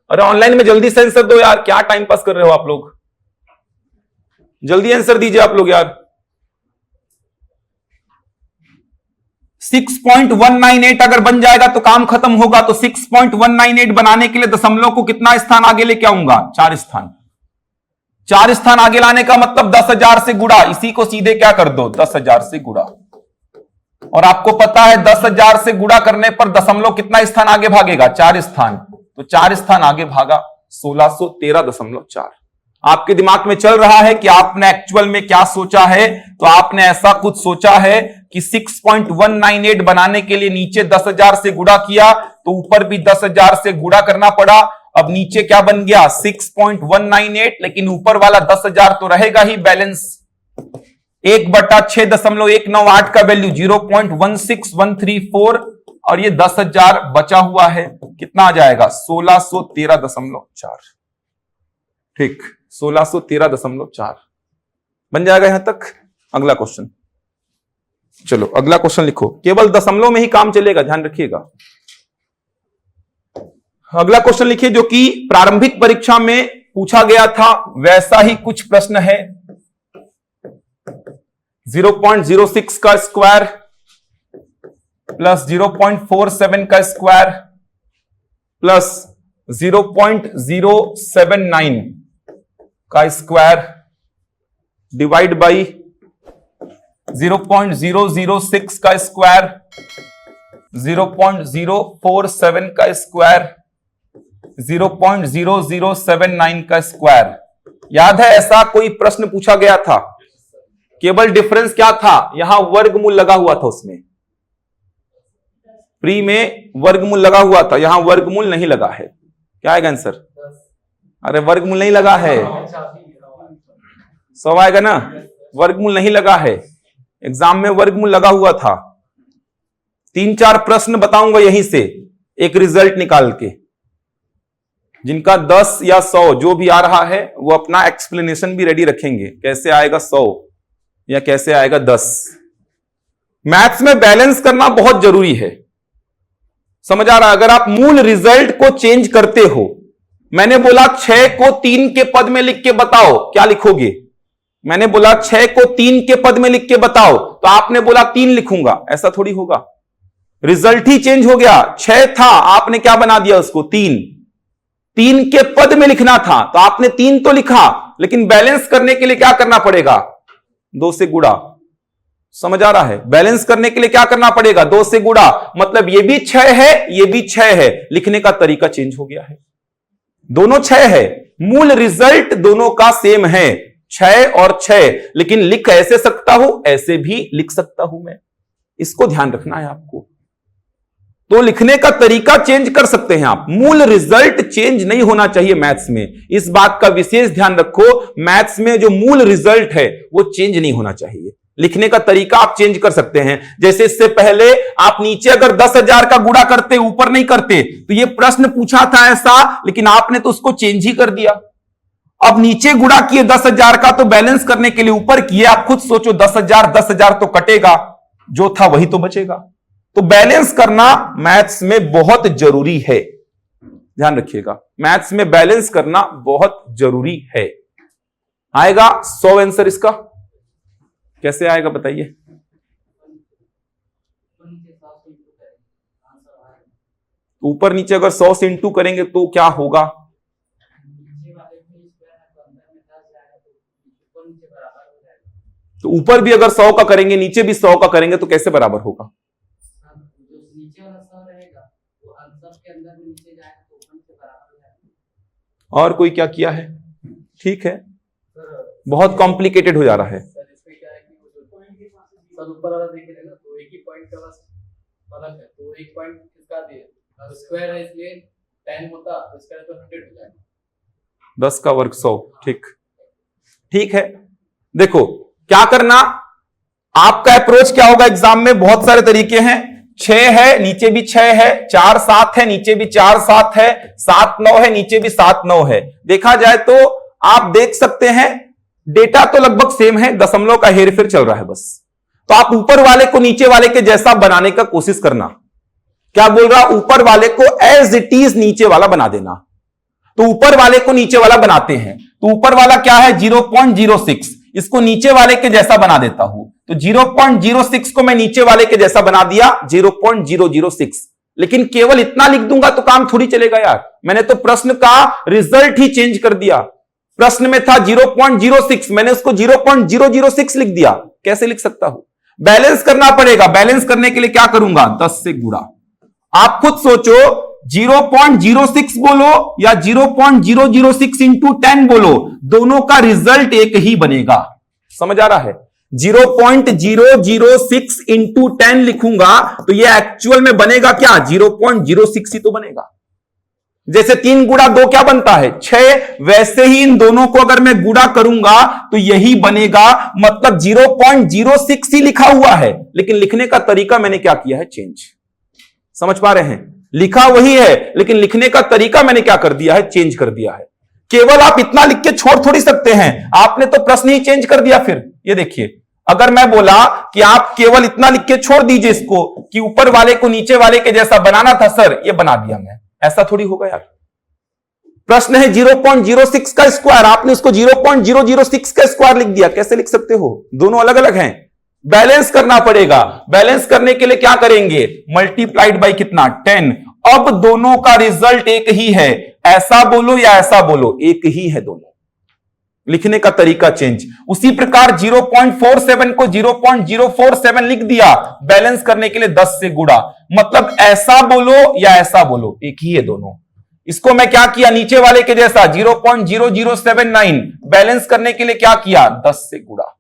अरे ऑनलाइन में जल्दी से आंसर दो यार, क्या टाइम पास कर रहे हो आप लोग, जल्दी आंसर दीजिए आप लोग यार। 6.198 अगर बन जाएगा तो काम खत्म होगा। तो 6.198 बनाने के लिए दशमलव को कितना स्थान आगे लेके आऊंगा 4 स्थान। 4 स्थान आगे लाने का मतलब 10,000 से गुणा, इसी को सीधे क्या कर दो 10,000 से गुणा। और आपको पता है 10,000 से गुणा करने पर दशमलव कितना स्थान आगे भागेगा 4 स्थान। तो 4 स्थान आगे भागा 1613.4। आपके दिमाग में चल रहा है कि आपने एक्चुअल में क्या सोचा है, तो आपने ऐसा कुछ सोचा है कि 6.198 बनाने के लिए नीचे 10,000 से गुणा किया तो ऊपर भी 10,000 से गुणा करना पड़ा। अब नीचे क्या बन गया 6.198, लेकिन ऊपर वाला 10,000 तो रहेगा ही बैलेंस। 1/6.198 का वैल्यू 0.16134 और ये 10,000 बचा हुआ है, कितना आ जाएगा 1613.4। ठीक, 1613.4 बन जाएगा यहां तक। अगला क्वेश्चन, चलो अगला क्वेश्चन लिखो। केवल दशमलव में ही काम चलेगा, ध्यान रखिएगा। अगला क्वेश्चन लिखिए जो कि प्रारंभिक परीक्षा में पूछा गया था, वैसा ही कुछ प्रश्न है। 0.06 का स्क्वायर प्लस 0.47 का स्क्वायर प्लस 0.079 का स्क्वायर डिवाइड बाई 0.006 का स्क्वायर, 0.047 का स्क्वायर, 0.0079 का स्क्वायर। याद है ऐसा कोई प्रश्न पूछा गया था? केवल डिफरेंस क्या था, यहां वर्गमूल लगा हुआ था। उसमें प्री में वर्गमूल लगा हुआ था, यहां वर्गमूल नहीं लगा है। क्या आएगा आंसर? अरे वर्गमूल नहीं लगा है, 100 आएगा ना? वर्गमूल नहीं लगा है, एग्जाम में वर्गमूल लगा हुआ था। 3-4 प्रश्न बताऊंगा यहीं से, एक रिजल्ट निकाल के। जिनका 10 या 100 जो भी आ रहा है वो अपना एक्सप्लेनेशन भी रेडी रखेंगे, कैसे आएगा 100 या कैसे आएगा 10। मैथ्स में बैलेंस करना बहुत जरूरी है, समझ आ रहा है? अगर आप मूल रिजल्ट को चेंज करते हो, मैंने बोला 6 को 3 के पद में लिख के बताओ, क्या लिखोगे? मैंने बोला 6 को 3 के पद में लिख के बताओ, तो आपने बोला 3 लिखूंगा, ऐसा थोड़ी होगा। रिजल्ट ही चेंज हो गया, 6 था, आपने क्या बना दिया उसको? 3 के पद में लिखना था तो आपने 3 तो लिखा, लेकिन बैलेंस करने के लिए क्या करना पड़ेगा? 2 से गुणा। समझ आ रहा है? बैलेंस करने के लिए क्या करना पड़ेगा? 2 से गुणा। मतलब ये भी 6 है, ये भी 6 है, लिखने का तरीका चेंज हो गया है। दोनों 6 है, मूल रिजल्ट दोनों का सेम है, 6 और 6, लेकिन लिख ऐसे सकता हूं, ऐसे भी लिख सकता हूं मैं। इसको ध्यान रखना है आपको। तो लिखने का तरीका चेंज कर सकते हैं आप, मूल रिजल्ट चेंज नहीं होना चाहिए मैथ्स में। इस बात का विशेष ध्यान रखो, मैथ्स में जो मूल रिजल्ट है वो चेंज नहीं होना चाहिए। लिखने का तरीका आप चेंज कर सकते हैं। जैसे इससे पहले आप नीचे अगर 10,000 का गुणा करते, ऊपर नहीं करते, तो ये प्रश्न पूछा था ऐसा, लेकिन आपने तो उसको चेंज ही कर दिया। अब नीचे गुणा किए 10,000 का, तो बैलेंस करने के लिए ऊपर किए। आप खुद सोचो, 10,000 तो कटेगा, जो था वही तो बचेगा। तो बैलेंस करना मैथ्स में बहुत जरूरी है, ध्यान रखिएगा। मैथ्स में बैलेंस करना बहुत जरूरी है। आएगा 100 आंसर इसका? कैसे आएगा बताइए? ऊपर नीचे अगर 100 से इंटू करेंगे तो क्या होगा? तो ऊपर भी अगर 100 का करेंगे, नीचे भी 100 का करेंगे, तो कैसे बराबर होगा? और कोई क्या किया है? ठीक है, बहुत कॉम्प्लिकेटेड हो जा रहा है।
ऊपर वाला देखेंगे ना, तो एक ही पॉइंट का बस फर्क है, तो एक पॉइंट किसका दिए, स्क्वायर है इसलिए 10 होता, तो स्क्वायर तो 100 हो जाएगा।
10 का वर्ग 100, ठीक है। देखो क्या करना, आपका अप्रोच क्या होगा एग्जाम में? बहुत सारे तरीके हैं। 6 है, नीचे भी 6 है, 4 7 है, नीचे भी 4 7 है, 7 9 है, नीचे भी 7 9 है। देखा जाए तो आप देख सकते हैं डेटा तो लगभग सेम है, दशमलव का हेरफेर चल रहा है बस। तो आप ऊपर वाले को नीचे वाले के जैसा बनाने का कोशिश करना। क्या बोल रहा? ऊपर वाले को एज इट इज नीचे वाला बना देना। तो ऊपर वाले को नीचे वाला बनाते हैं, तो ऊपर वाला क्या है? 0.06, इसको नीचे वाले के जैसा बना देता हूं। तो 0.06 को मैं नीचे वाले के जैसा बना दिया, 0.006। लेकिन केवल इतना लिख दूंगा तो काम थोड़ी चलेगा यार। मैंने तो प्रश्न का रिजल्ट ही चेंज कर दिया। प्रश्न में था 0.06, मैंने उसको 0.006 लिख दिया। कैसे लिख सकता हूं? बैलेंस करना पड़ेगा। बैलेंस करने के लिए क्या करूंगा? 10 से गुणा। आप खुद सोचो, 0.06 बोलो या 0.006 इंटू 10 बोलो, दोनों का रिजल्ट एक ही बनेगा। समझ आ रहा है? 0.006 इंटू 10 लिखूंगा तो ये एक्चुअल में बनेगा क्या? 0.06 ही तो बनेगा। जैसे 3 गुणा 2 क्या बनता है? 6, वैसे ही इन दोनों को अगर मैं गुणा करूंगा तो यही बनेगा। मतलब 0.06 ही लिखा हुआ है, लेकिन लिखने का तरीका मैंने क्या किया है? चेंज। समझ पा रहे हैं? लिखा वही है, लेकिन लिखने का तरीका मैंने क्या कर दिया है? चेंज कर दिया है। केवल आप इतना लिख के छोड़ थोड़ी सकते हैं, आपने तो प्रश्न ही चेंज कर दिया। फिर ये देखिए, अगर मैं बोला कि आप केवल इतना लिख के छोड़ दीजिए इसको, कि ऊपर वाले को नीचे वाले के जैसा बनाना था सर, ये बना दिया मैं, ऐसा थोड़ी होगा यार। प्रश्न है 0.06 का स्क्वायर, आपने उसको 0.006 का स्क्वायर लिख दिया। कैसे लिख सकते हो? दोनों अलग अलग हैं। बैलेंस करना पड़ेगा। बैलेंस करने के लिए क्या करेंगे? मल्टीप्लाइड बाय कितना? 10। अब दोनों का रिजल्ट एक ही है। ऐसा बोलो या ऐसा बोलो, एक ही है दोनों। लिखने का तरीका चेंज। उसी प्रकार 0.47 को 0.047 लिख दिया। बैलेंस करने के लिए 10 से गुणा। मतलब ऐसा बोलो या ऐसा बोलो, एक ही है दोनों। इसको मैं क्या किया? नीचे वाले के जैसा 0.0079। बैलेंस करने के लिए क्या किया? 10 से गुणा।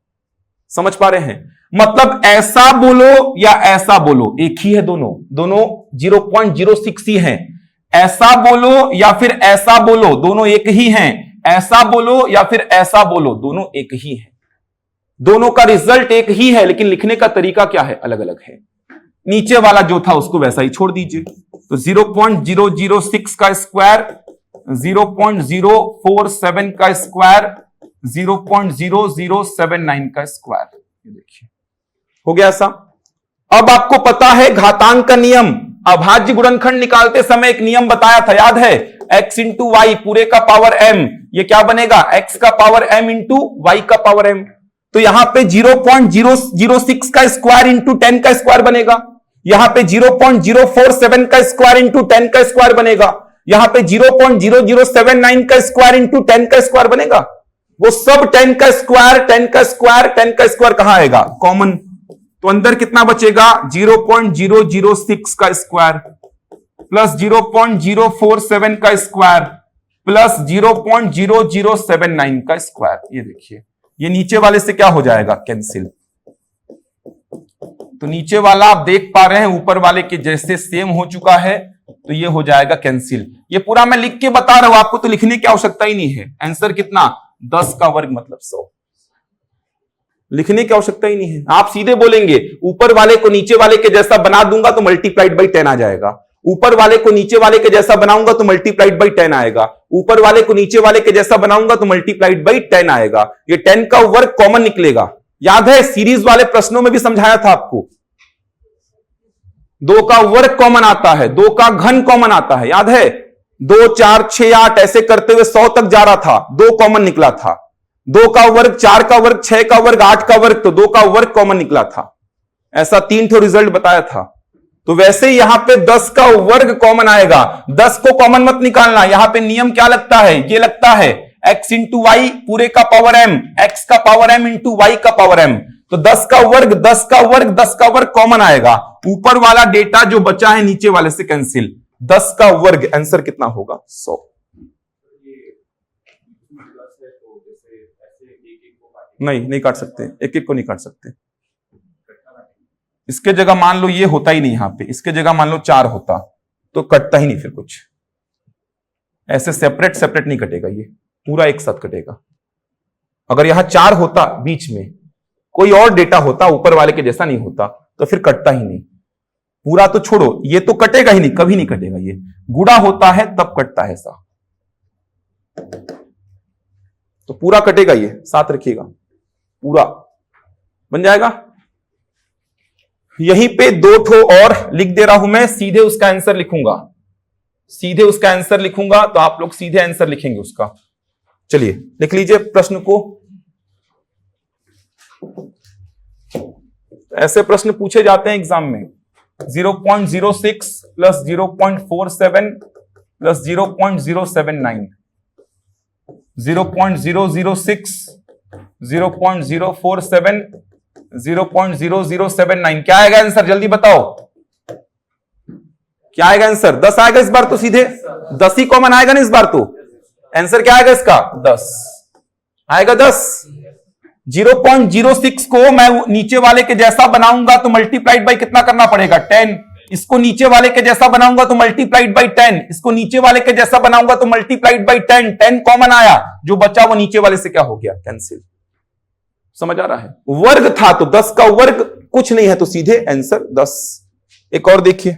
समझ पा रहे हैं? मतलब ऐसा बोलो या ऐसा बोलो, एक ही है दोनों। दोनों 0.06 ही हैं। ऐसा बोलो या फिर ऐसा बोलो, दोनों एक ही हैं। ऐसा बोलो या फिर ऐसा बोलो, दोनों एक ही है, दोनों का रिजल्ट एक ही है, लेकिन लिखने का तरीका क्या है, अलग अलग है। नीचे वाला जो था उसको वैसा ही छोड़ दीजिए। तो 0.006 का स्क्वायर, 0.047 का स्क्वायर, 0.0079 का स्क्वायर, ये देखिए हो गया ऐसा। अब आपको पता है घातांक का नियम, अभाज्य गुणनखंड निकालते समय एक नियम बताया था, याद है, x इंटू वाई पूरे का पावर m, ये क्या बनेगा, x का पावर m इंटू वाई का पावर m। तो यहां पे 0.006 का स्क्वायर इंटू 10 का स्क्वायर बनेगा, यहां पे 0.047 का स्क्वायर इंटू 10 का स्क्वायर बनेगा, यहां पे 0.0079 का स्क्वायर इंटू 10 का स्क्वायर बनेगा। वो सब 10 का स्क्वायर 10 का स्क्वायर 10 का स्क्वायर कहां आएगा, कॉमन। तो अंदर कितना बचेगा, 0.006 का स्क्वायर प्लस 0.047 का स्क्वायर प्लस 0.0079 का स्क्वायर। ये देखिए ये नीचे वाले से क्या हो जाएगा, कैंसिल। तो नीचे वाला आप देख पा रहे हैं ऊपर वाले के जैसे सेम हो चुका है, तो ये हो जाएगा कैंसिल। ये पूरा मैं लिख के बता रहा हूं आपको, तो लिखने की आवश्यकता ही नहीं है। आंसर कितना, 10 का वर्ग मतलब 100, लिखने की आवश्यकता ही नहीं है। आप सीधे बोलेंगे ऊपर वाले को नीचे वाले के जैसा बना दूंगा तो मल्टीप्लाइड बाई 10 आ जाएगा, ऊपर वाले को नीचे वाले के जैसा बनाऊंगा तो मल्टीप्लाइड बाई 10 आएगा, ऊपर वाले को नीचे वाले के जैसा बनाऊंगा तो मल्टीप्लाइड बाई 10 आएगा। ये 10 का वर्ग कॉमन निकलेगा। याद है सीरीज वाले प्रश्नों में भी समझाया था आपको, 2 का वर्ग कॉमन आता है, 2 का घन कॉमन आता है, याद है, 2 4 6 8 ऐसे करते हुए 100 तक जा रहा था, 2 कॉमन निकला था। 2 का वर्ग 4 का वर्ग 6 का वर्ग 8 का वर्ग, तो 2 का वर्ग कॉमन निकला था। ऐसा 3 ठो रिजल्ट बताया था। तो वैसे ही यहां पे 10 का वर्ग कॉमन आएगा। 10 को कॉमन मत निकालना, यहां पे नियम क्या लगता है, ये लगता है x इंटू वाई पूरे का पावर m, x का पावर m इंटू वाई का पावर m। तो 10 का वर्ग 10 का वर्ग 10 का वर्ग कॉमन आएगा, ऊपर वाला डेटा जो बचा है नीचे वाले से कैंसिल। 10 का वर्ग, आंसर कितना होगा, 100। नहीं काट सकते, एक एक को नहीं काट सकते। इसके जगह मान लो ये होता ही नहीं, यहां पे इसके जगह मान लो 4 होता तो कटता ही नहीं फिर कुछ। ऐसे सेपरेट सेपरेट नहीं कटेगा, ये पूरा एक साथ कटेगा। अगर यहां 4 होता, बीच में कोई और डेटा होता ऊपर वाले के जैसा नहीं होता, तो फिर कटता ही नहीं। पूरा तो छोड़ो, ये तो कटेगा ही नहीं, कभी नहीं कटेगा। ये गुणा होता है तब कटता है ऐसा, तो पूरा कटेगा। ये साथ रखिएगा, पूरा बन जाएगा। यहीं पे 2 ठो और लिख दे रहा हूं मैं, सीधे उसका आंसर लिखूंगा, सीधे उसका आंसर लिखूंगा, तो आप लोग सीधे आंसर लिखेंगे उसका। चलिए लिख लीजिए प्रश्न को। ऐसे प्रश्न पूछे जाते हैं एग्जाम में। 0.06 प्लस 0.47 प्लस 0.079, 0.006, 0.047, 0.0079, क्या आएगा आंसर, जल्दी बताओ क्या आएगा आंसर। 10 आएगा इस बार तो, सीधे 10 ही कॉमन आएगा ना इस बार तो। आंसर क्या आएगा इसका, 10 आएगा। 10 0.06 को मैं नीचे वाले के जैसा बनाऊंगा तो मल्टीप्लाइड बाई कितना करना पड़ेगा, 10। इसको नीचे वाले के जैसा बनाऊंगा तो मल्टीप्लाइड बाई 10, इसको नीचे वाले के जैसा बनाऊंगा तो मल्टीप्लाइड बाई 10। 10 कॉमन आया, जो बचा वो नीचे वाले से क्या हो गया, कैंसिल। समझ आ रहा है। वर्ग था तो 10 का वर्ग कुछ नहीं है, तो सीधे आंसर 10। एक और देखिए,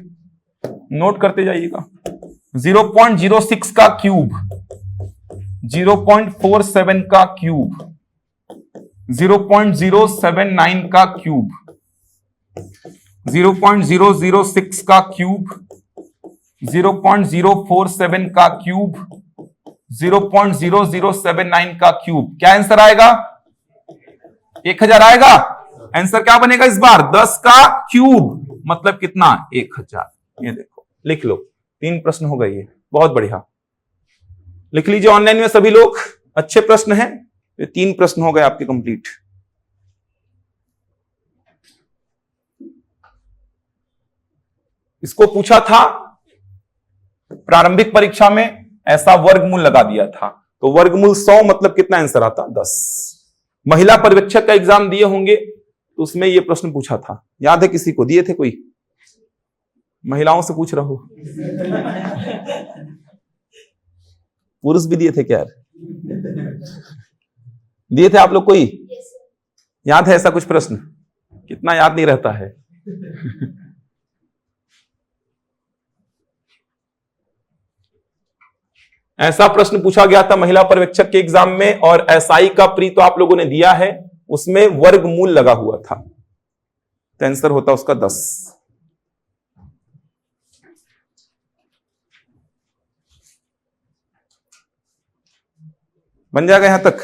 नोट करते जाइएगा। 0.06 का क्यूब, 0.47 का क्यूब, 0.079 का क्यूब, 0.006 का क्यूब, 0.047 का क्यूब, 0.0079 का क्यूब। क्या आंसर आएगा, 1000 आएगा। आंसर क्या बनेगा इस बार, 10 का क्यूब मतलब कितना, 1000। ये देखो लिख लो, 3 प्रश्न हो गए। ये बहुत बढ़िया, लिख लीजिए ऑनलाइन में सभी लोग। अच्छे प्रश्न हैं ये, 3 प्रश्न हो गए आपके कंप्लीट। इसको पूछा था प्रारंभिक परीक्षा में, ऐसा वर्गमूल लगा दिया था, तो वर्गमूल 100 मतलब कितना आंसर आता, 10। महिला पर्यवेक्षक का एग्जाम दिए होंगे तो उसमें यह प्रश्न पूछा था, याद है किसी को, दिए थे कोई, महिलाओं से पूछ रहा हो। पुरुष भी दिए थे क्या यार, दिए थे आप लोग कोई? याद है ऐसा कुछ प्रश्न? कितना याद नहीं रहता है। ऐसा प्रश्न पूछा गया था महिला पर्यवेक्षक के एग्जाम में, और एसआई का प्री तो आप लोगों ने दिया है, उसमें वर्गमूल लगा हुआ था, तो आंसर होता उसका 10। बन जाएगा यहां तक?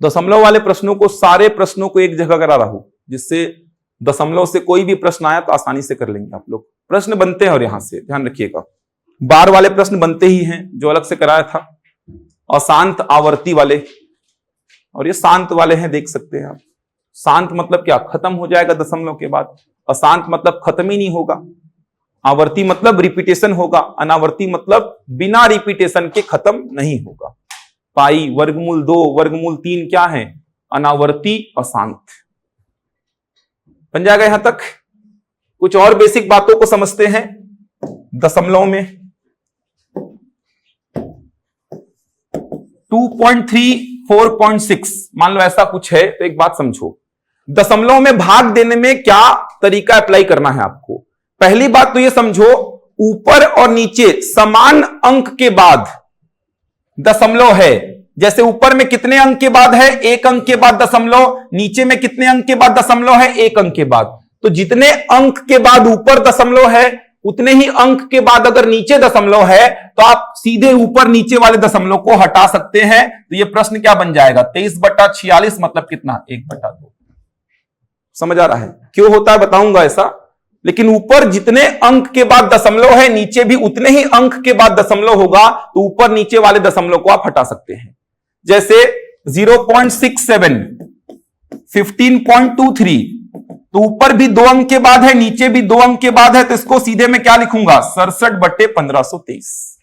दशमलव वाले प्रश्नों को, सारे प्रश्नों को एक जगह करा रहा हूं, जिससे दशमलव से कोई भी प्रश्न आया तो आसानी से कर लेंगे आप लोग। प्रश्न बनते हैं और यहां से ध्यान रखिएगा, बार वाले प्रश्न बनते ही हैं जो अलग से कराया था, अशांत आवर्ती वाले, और ये शांत वाले हैं, देख सकते हैं आप। शांत मतलब क्या? खत्म हो जाएगा दशमलव के बाद। अशांत मतलब खत्म ही नहीं होगा। आवर्ती मतलब रिपीटेशन होगा। अनावर्ती मतलब बिना रिपीटेशन के खत्म नहीं होगा। पाई, वर्गमूल 2, वर्गमूल 3 क्या है? अनावर्ती, अशांत। बन जाएगा यहां तक? कुछ और बेसिक बातों को समझते हैं दशमलव में। 2.3, 4.6 मान लो ऐसा कुछ है, तो एक बात समझो, दशमलव में भाग देने में क्या तरीका अप्लाई करना है आपको। पहली बात तो यह समझो, ऊपर और नीचे समान अंक के बाद दशमलव है। जैसे ऊपर में कितने अंक के बाद है? 1 अंक के बाद दशमलव। नीचे में कितने अंक के बाद दशमलव है? 1 अंक के बाद। तो जितने अंक के बाद ऊपर दशमलव है, उतने ही अंक के बाद अगर नीचे दशमलव है, तो आप सीधे ऊपर नीचे वाले दशमलव को हटा सकते हैं। तो यह प्रश्न क्या बन जाएगा? 23/46 मतलब कितना? 1/2। समझ आ रहा है? क्यों होता है बताऊंगा ऐसा, लेकिन ऊपर जितने अंक के बाद दशमलव है, नीचे भी उतने ही अंक के बाद दशमलव होगा, तो ऊपर नीचे वाले दशमलव को आप हटा सकते हैं। जैसे 0.67, 15.23, तो ऊपर भी 2 अंक के बाद है, नीचे भी 2 अंक के बाद है, तो इसको सीधे में क्या लिखूंगा? 67/1523।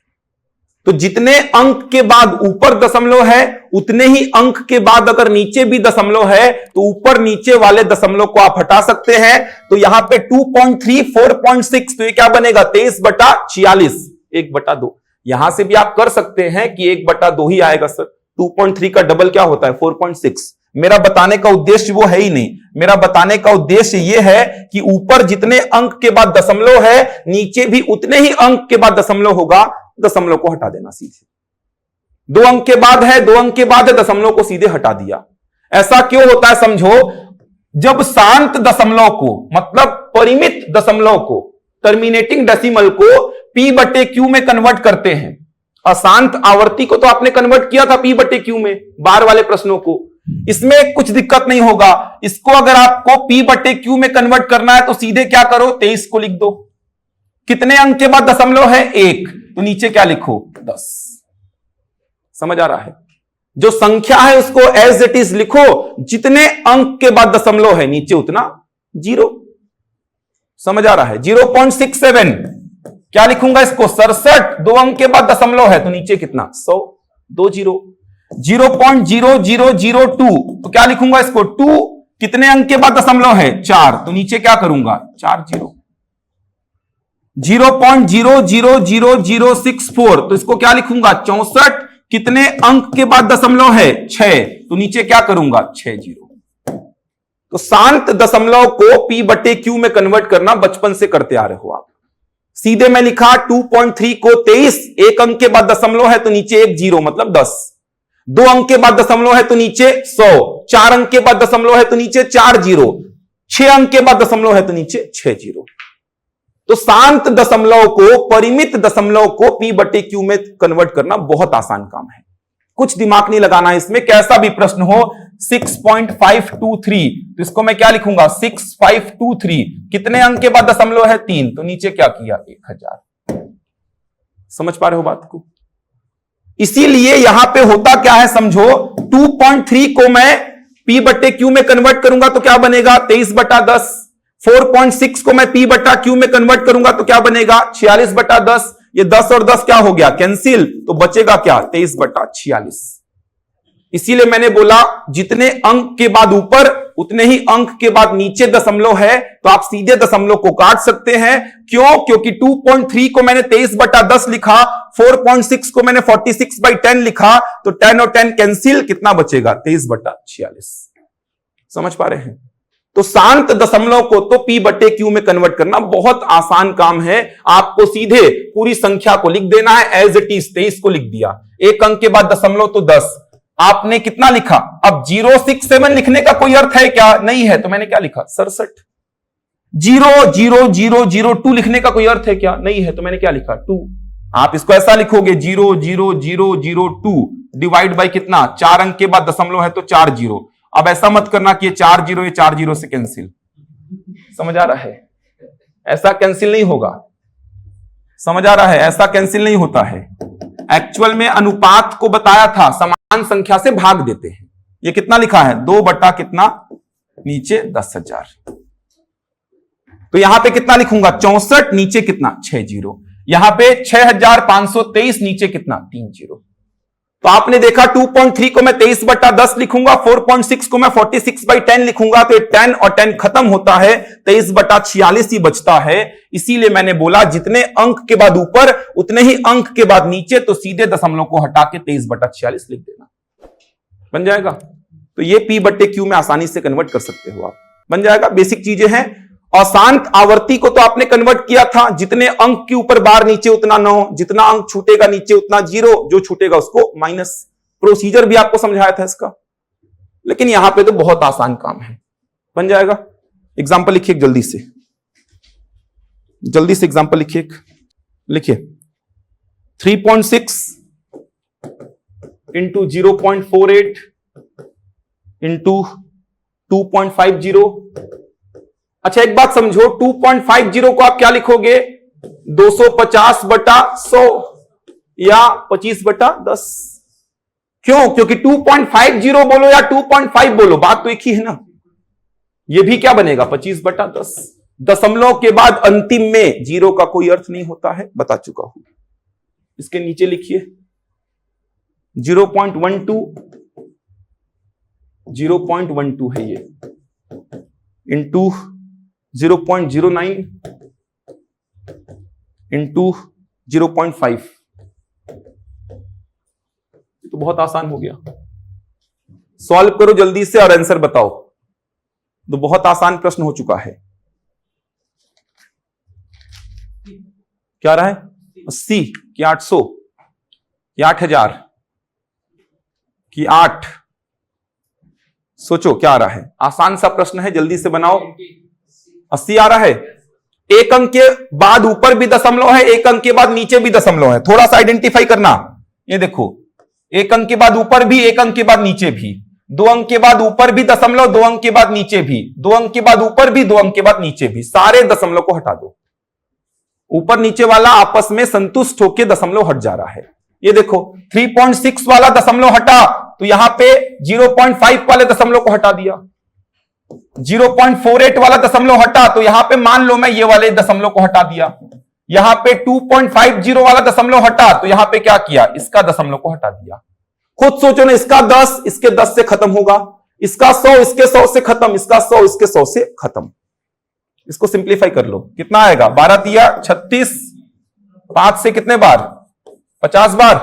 तो जितने अंक के बाद ऊपर दशमलव है, उतने ही अंक के बाद अगर नीचे भी दशमलव है, तो ऊपर नीचे वाले दशमलव को आप हटा सकते हैं। तो यहां पे 2.3, 4.6, तो ये क्या बनेगा? 23/46, 1/2। यहां से भी आप कर सकते हैं कि 1/2 ही आएगा सर। 2.3 का डबल क्या होता है? 4.6। मेरा बताने का उद्देश्य वो है ही नहीं। मेरा बताने का उद्देश्य यह है कि ऊपर जितने अंक के बाद दशमलव है, नीचे भी उतने ही अंक के बाद दशमलव होगा, दशमलव को हटा देना सीधे। 2 अंक के बाद है, 2 अंक के बाद है, दशमलव को सीधे हटा दिया। ऐसा क्यों होता है समझो, जब शांत दशमलव को, मतलब परिमित दशमलव को, टर्मिनेटिंग डेसिमल को p/q में कन्वर्ट करते हैं। अशांत आवर्ती को तो आपने कन्वर्ट किया था p/q में, बार वाले प्रश्नों को। इसमें कुछ दिक्कत नहीं होगा। इसको अगर आपको p/q में कन्वर्ट करना है, तो सीधे क्या करो? 23 को लिख दो। कितने अंक के बाद दशमलव है? 1, तो नीचे क्या लिखो? 10। समझ आ रहा है? जो संख्या है उसको एज इट इज लिखो, जितने अंक के बाद दशमलव है नीचे उतना 0। समझ आ रहा है? 0.67 क्या लिखूंगा इसको? 67, 2 अंक के बाद दशमलव है, तो नीचे कितना? 100, 2 0। 0.0002 तो क्या लिखूंगा इसको? 2 कितने अंक के बाद दशमलव है? 4, तो नीचे क्या करूंगा? 4 0। 0.000064 तो इसको क्या लिखूंगा? 64 कितने अंक के बाद दशमलव है? 6, तो नीचे क्या करूंगा? 6 0। तो शांत दशमलव को p/q में कन्वर्ट करना बचपन से करते आ रहे हो आप। सीधे में लिखा 2.3 को 23, 1 अंक के बाद दशमलव है, तो नीचे 1 0 मतलब 10। 2 अंक के बाद दशमलव है, तो नीचे 100। 4 अंक के बाद दशमलव है, तो नीचे 4 0। 6 अंक के बाद दशमलव है, तो नीचे 6 0। तो शांत दशमलव को, परिमित दशमलव को p/q में कन्वर्ट करना बहुत आसान काम है। कुछ दिमाग नहीं लगाना है इसमें। कैसा भी प्रश्न हो, 6.523 तो इसको मैं क्या लिखूंगा? 6523 कितने अंक के बाद दशमलव है? 3, तो नीचे क्या किया? 1000। समझ पा रहे हो बात को? इसीलिए यहां पे होता क्या है समझो, 2.3 को मैं p/q में कन्वर्ट करूंगा तो क्या बनेगा? 23/10। 4.6 को मैं p/q में कन्वर्ट करूंगा तो क्या बनेगा? 46/10। ये 10 और 10 क्या हो गया? कैंसिल, तो बचेगा क्या? 23/46। इसीलिए मैंने बोला जितने अंक के बाद ऊपर उतने ही अंक के बाद नीचे दशमलव है तो आप सीधे दशमलव को काट सकते हैं। क्यों? क्योंकि 2.3 को मैंने 23/10 लिखा, 4.6 को मैंने 46/10 लिखा, तो 10 और 10 कैंसिल, कितना बचेगा? 23/46। समझ पा रहे हैं? तो शांत दशमलव को तो p/q में कन्वर्ट करना बहुत आसान काम है। आपको सीधे पूरी संख्या को लिख देना है एज इट इज। 23 को लिख दिया, एक अंक के बाद दशमलव तो 10। आपने कितना लिखा? अब 067 लिखने का कोई अर्थ है क्या? नहीं है, तो मैंने क्या लिखा? 67। 00002 लिखने का कोई अर्थ है क्या? नहीं है, तो मैंने क्या लिखा? 2। आप इसको ऐसा लिखोगे 00002 डिवाइड बाई कितना? 4 अंक के बाद दशमलव है तो 4 0। अब ऐसा मत करना कि ये 4 0 से कैंसिल। समझ आ रहा है? ऐसा कैंसिल नहीं होगा। समझ आ रहा है? ऐसा कैंसिल नहीं होता है। एक्चुअल में अनुपात को बताया था, समान संख्या से भाग देते हैं। ये कितना लिखा है? 2 बटा कितना? नीचे 10,000। तो यहां पे कितना लिखूंगा? 64, नीचे कितना? 6 0। यहां पे 6523, नीचे कितना? 3 0। तो आपने देखा 2.3 को मैं 23/10 लिखूंगा, 4.6 को मैं 46/10 लिखूंगा, तो 10 और 10 खत्म होता है, 23/46 ही बचता है। इसीलिए मैंने बोला जितने अंक के बाद ऊपर उतने ही अंक के बाद नीचे, तो सीधे दशमलव को हटा के 23/46 लिख देना, बन जाएगा। तो ये p/q में आसानी से कन्वर्ट कर सकते हो आप, बन जाएगा। बेसिक चीजें हैं। अशांत आवर्ती को तो आपने कन्वर्ट किया था, जितने अंक के ऊपर बार नीचे उतना 9, जितना अंक छूटेगा नीचे उतना 0, जो छूटेगा उसको माइनस। प्रोसीजर भी आपको समझाया था इसका, लेकिन यहां पे तो बहुत आसान काम है, बन जाएगा। एग्जांपल लिखिए जल्दी से, जल्दी से एग्जांपल लिखिए। लिखिए 3.6 इंटू 0.48 इंटू 2.50। अच्छा एक बात समझो, 2.50 को आप क्या लिखोगे? 250/100 या 25/10। क्यों? क्योंकि 2.50 बोलो या 2.5 बोलो, बात तो एक ही है ना। ये भी क्या बनेगा? 25/10। दशमलव के बाद अंतिम में 0 का कोई अर्थ नहीं होता है, बता चुका हूं। इसके नीचे लिखिए 0.12 है ये, इंटू 0.09 इंटू 0.5। तो बहुत आसान हो गया। सॉल्व करो जल्दी से और आंसर बताओ। तो बहुत आसान प्रश्न हो चुका है। क्या रहा है? 80 कि 800 कि 8000 कि 8? सोचो क्या आ रहा है। आसान सा प्रश्न है, जल्दी से बनाओ। 80 आ रहा है। एक अंक के बाद ऊपर भी दशमलव है, एक अंक के बाद नीचे भी दशमलव है। थोड़ा सा आइडेंटिफाई करना। ये देखो, एक अंक के बाद ऊपर भी, एक अंक के बाद नीचे भी, 2 अंक के बाद ऊपर भी दशमलव, 2 अंक के बाद नीचे भी, 2 अंक के बाद ऊपर भी, 2 अंक के बाद नीचे भी। सारे दशमलव को हटा दो। ऊपर नीचे वाला आपस में संतुष्ट होकर दशमलव हट जा रहा है। ये देखो 3.6 वाला दशमलव हटा, तो यहां पे 0.5 वाले दशमलव को हटा दिया। 0.48 वाला दशमलव हटा, तो यहां पे मान लो मैं ये वाले दशमलव को हटा दिया। यहां पे 2.50 वाला दशमलव हटा, तो यहां पे क्या किया? इसका दशमलव को हटा दिया। खुद सोचो ना, इसका 10 इसके 10 से खत्म होगा, इसका 100 इसके 100 से खत्म, इसका 100 इसके 100 से खत्म। इसको सिंप्लीफाई कर लो, कितना आएगा? 12 तिया 36, 5 से कितने बार? 50 बार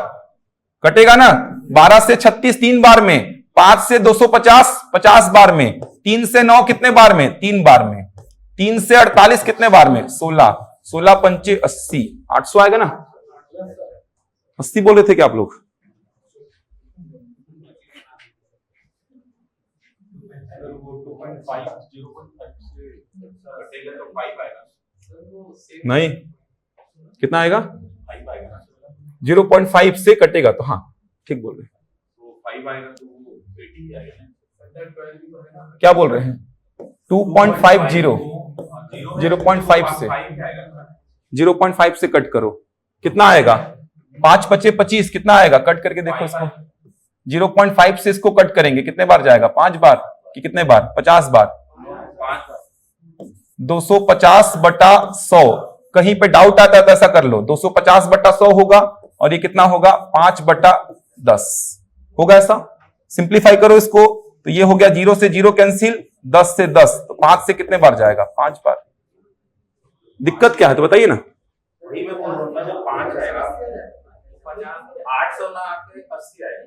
कटेगा ना। 12 से 36 3 बार में, 5 से 250 50 बार में, 3 से 9 कितने बार में? 3 बार में, 3 से 48 कितने बार में? 16, 16 पंचे 80, 800 आएगा ना। 80 बोल रहे थे क्या आप लोग? नहीं, कितना आएगा? 0.5 से कटेगा तो हाँ ठीक बोल रहे हैं। क्या बोल रहे हैं? 2.50 0.5 से 0.5 से कट करो, कितना आएगा? 5 पचे 25, कितना आएगा? कट करके देखो इसको। 0.5 से इसको कट करेंगे, कितने बार जाएगा? 5 बार कि कितने बार? 50 बार। 250/100। कहीं पे डाउट आता है तो ऐसा कर लो, 250/100 होगा, और ये कितना होगा? 5/10 होगा। ऐसा सिंप्लीफाई करो इसको, तो ये हो गया 0 से 0 कैंसिल, 10 से 10, तो 5 से कितने बार जाएगा? 5 बार। दिक्कत क्या है तो बताइए ना।
वही मैं बोल रहा हूँ ना, जब 5 आएगा 800 ना आके 80 आएगा।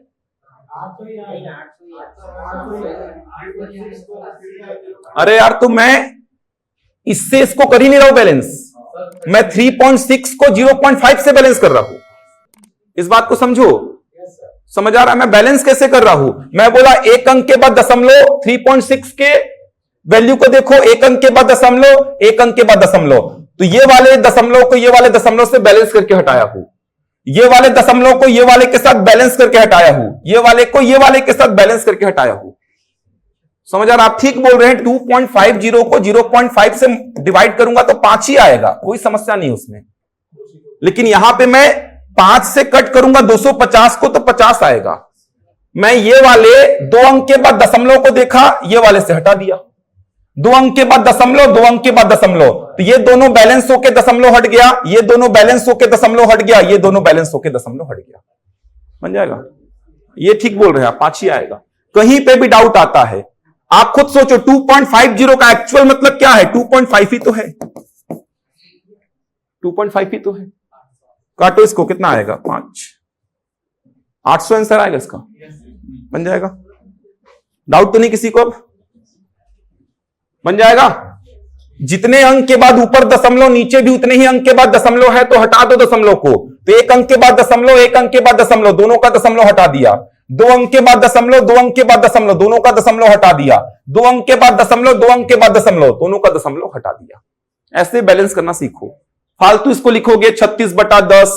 अरे यार, तो मैं इससे इसको कर ही नहीं रहा हूं बैलेंस, मैं 3.6 को 0.5 से बैलेंस कर रहा हूं। इस बात को समझो, समझ आ रहा है? मैं बैलेंस कैसे कर रहा हूं? मैं बोला एक अंक के बाद दशमलव, 3.6 के वैल्यू को देखो, एक अंक के बाद दशमलव, एक अंक के बाद दशमलव, तो ये वाले दशमलव को ये वाले दशमलव से बैलेंस करके हटाया हूं, ये वाले दशमलव को ये वाले के साथ बैलेंस करके हटाया हूं, ये वाले को ये वाले के साथ बैलेंस करके हटाया हूं। समझ आ रहा? आप ठीक बोल रहे हैं। 2.50 को 0.5 से डिवाइड करूंगा तो 5 ही आएगा, कोई समस्या नहीं उसमें। लेकिन यहां पे मैं 5 से कट करूंगा 250 को तो 50 आएगा। मैं ये वाले 2 अंक के बाद दशमलव को देखा, ये वाले से हटा दिया, 2 अंक के बाद दशमलव, 2 अंक के बाद दशमलव, तो ये दोनों बैलेंस होके दशमलव हट गया, ये दोनों बैलेंस होके दशमलव हट गया, ये दोनों बैलेंस होके दशमलव हट गया। बन जाएगा? ये ठीक बोल रहे हैं आप, 5 ही आएगा। कहीं पे भी डाउट आता है आप खुद सोचो, 2.50 का एक्चुअल मतलब क्या है? 2.5 ही तो है, 2.5 ही तो है। काटो इसको, कितना आएगा? 5, 800 आंसर आएगा इसका। बन जाएगा? डाउट तो नहीं किसी को? अब बन जाएगा? जितने अंक के बाद ऊपर दशमलव, नीचे भी उतने ही अंक के बाद दशमलव है, तो हटा दो दशमलव को। तो एक अंक के बाद दशमलव, एक अंक के बाद दशमलव, दोनों का दशमलव हटा दिया। 2 अंक के बाद दशमलव, 2 अंक के बाद दशमलव, दोनों का दशमलव हटा दिया। 2 अंक के बाद दशमलव, 2 अंक के बाद दशमलव, दोनों का दशमलव हटा दिया। ऐसे बैलेंस करना सीखो। फालतू इसको लिखोगे 36/10,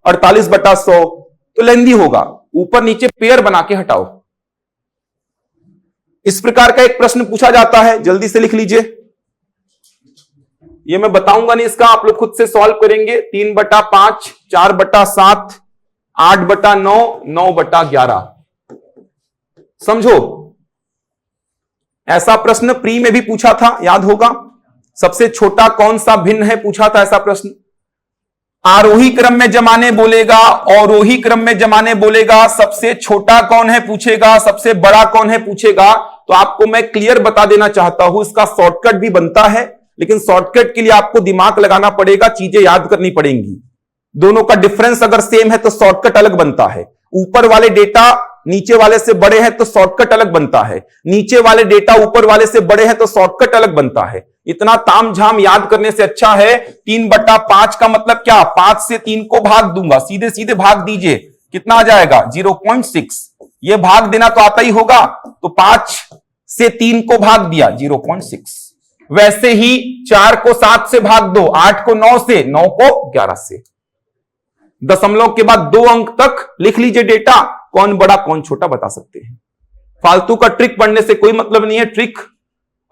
48/100, तो लेंदी होगा। ऊपर नीचे पेयर बना के हटाओ। इस प्रकार का एक प्रश्न पूछा जाता है, जल्दी से लिख लीजिए। ये मैं बताऊंगा नहीं, इसका आप लोग खुद से सॉल्व करेंगे। 3/5, 4/7, 8/9, 9/11। समझो, ऐसा प्रश्न प्री में भी पूछा था, याद होगा। सबसे छोटा कौन सा भिन्न है, पूछा था ऐसा प्रश्न। आरोही क्रम में जमाने बोलेगा, अवरोही क्रम में जमाने बोलेगा, सबसे छोटा कौन है पूछेगा, सबसे बड़ा कौन है पूछेगा। तो आपको मैं क्लियर बता देना चाहता हूं, इसका शॉर्टकट भी बनता है, लेकिन शॉर्टकट के लिए आपको दिमाग लगाना पड़ेगा, चीजें याद करनी पड़ेंगी। दोनों का डिफरेंस अगर सेम है तो शॉर्टकट अलग बनता है। ऊपर वाले डेटा नीचे वाले से बड़े हैं तो शॉर्टकट अलग बनता है, नीचे वाले डेटा ऊपर वाले से बड़े हैं तो शॉर्टकट अलग बनता है। इतना तामझाम याद करने से अच्छा है 3/5 का मतलब क्या? 5 से 3 को भाग दूंगा, सीधे सीधे भाग दीजिए, कितना आ जाएगा? 0.6। ये भाग देना तो आता ही होगा, तो 5 से 3 को भाग दिया, 0.6। वैसे ही 4 को 7 से भाग दो, 8 को 9 से, 9 को 11 से। दशमलव के बाद 2 अंक तक लिख लीजिए डेटा, कौन बड़ा कौन छोटा बता सकते हैं। फालतू का ट्रिक पढ़ने से कोई मतलब नहीं है, ट्रिक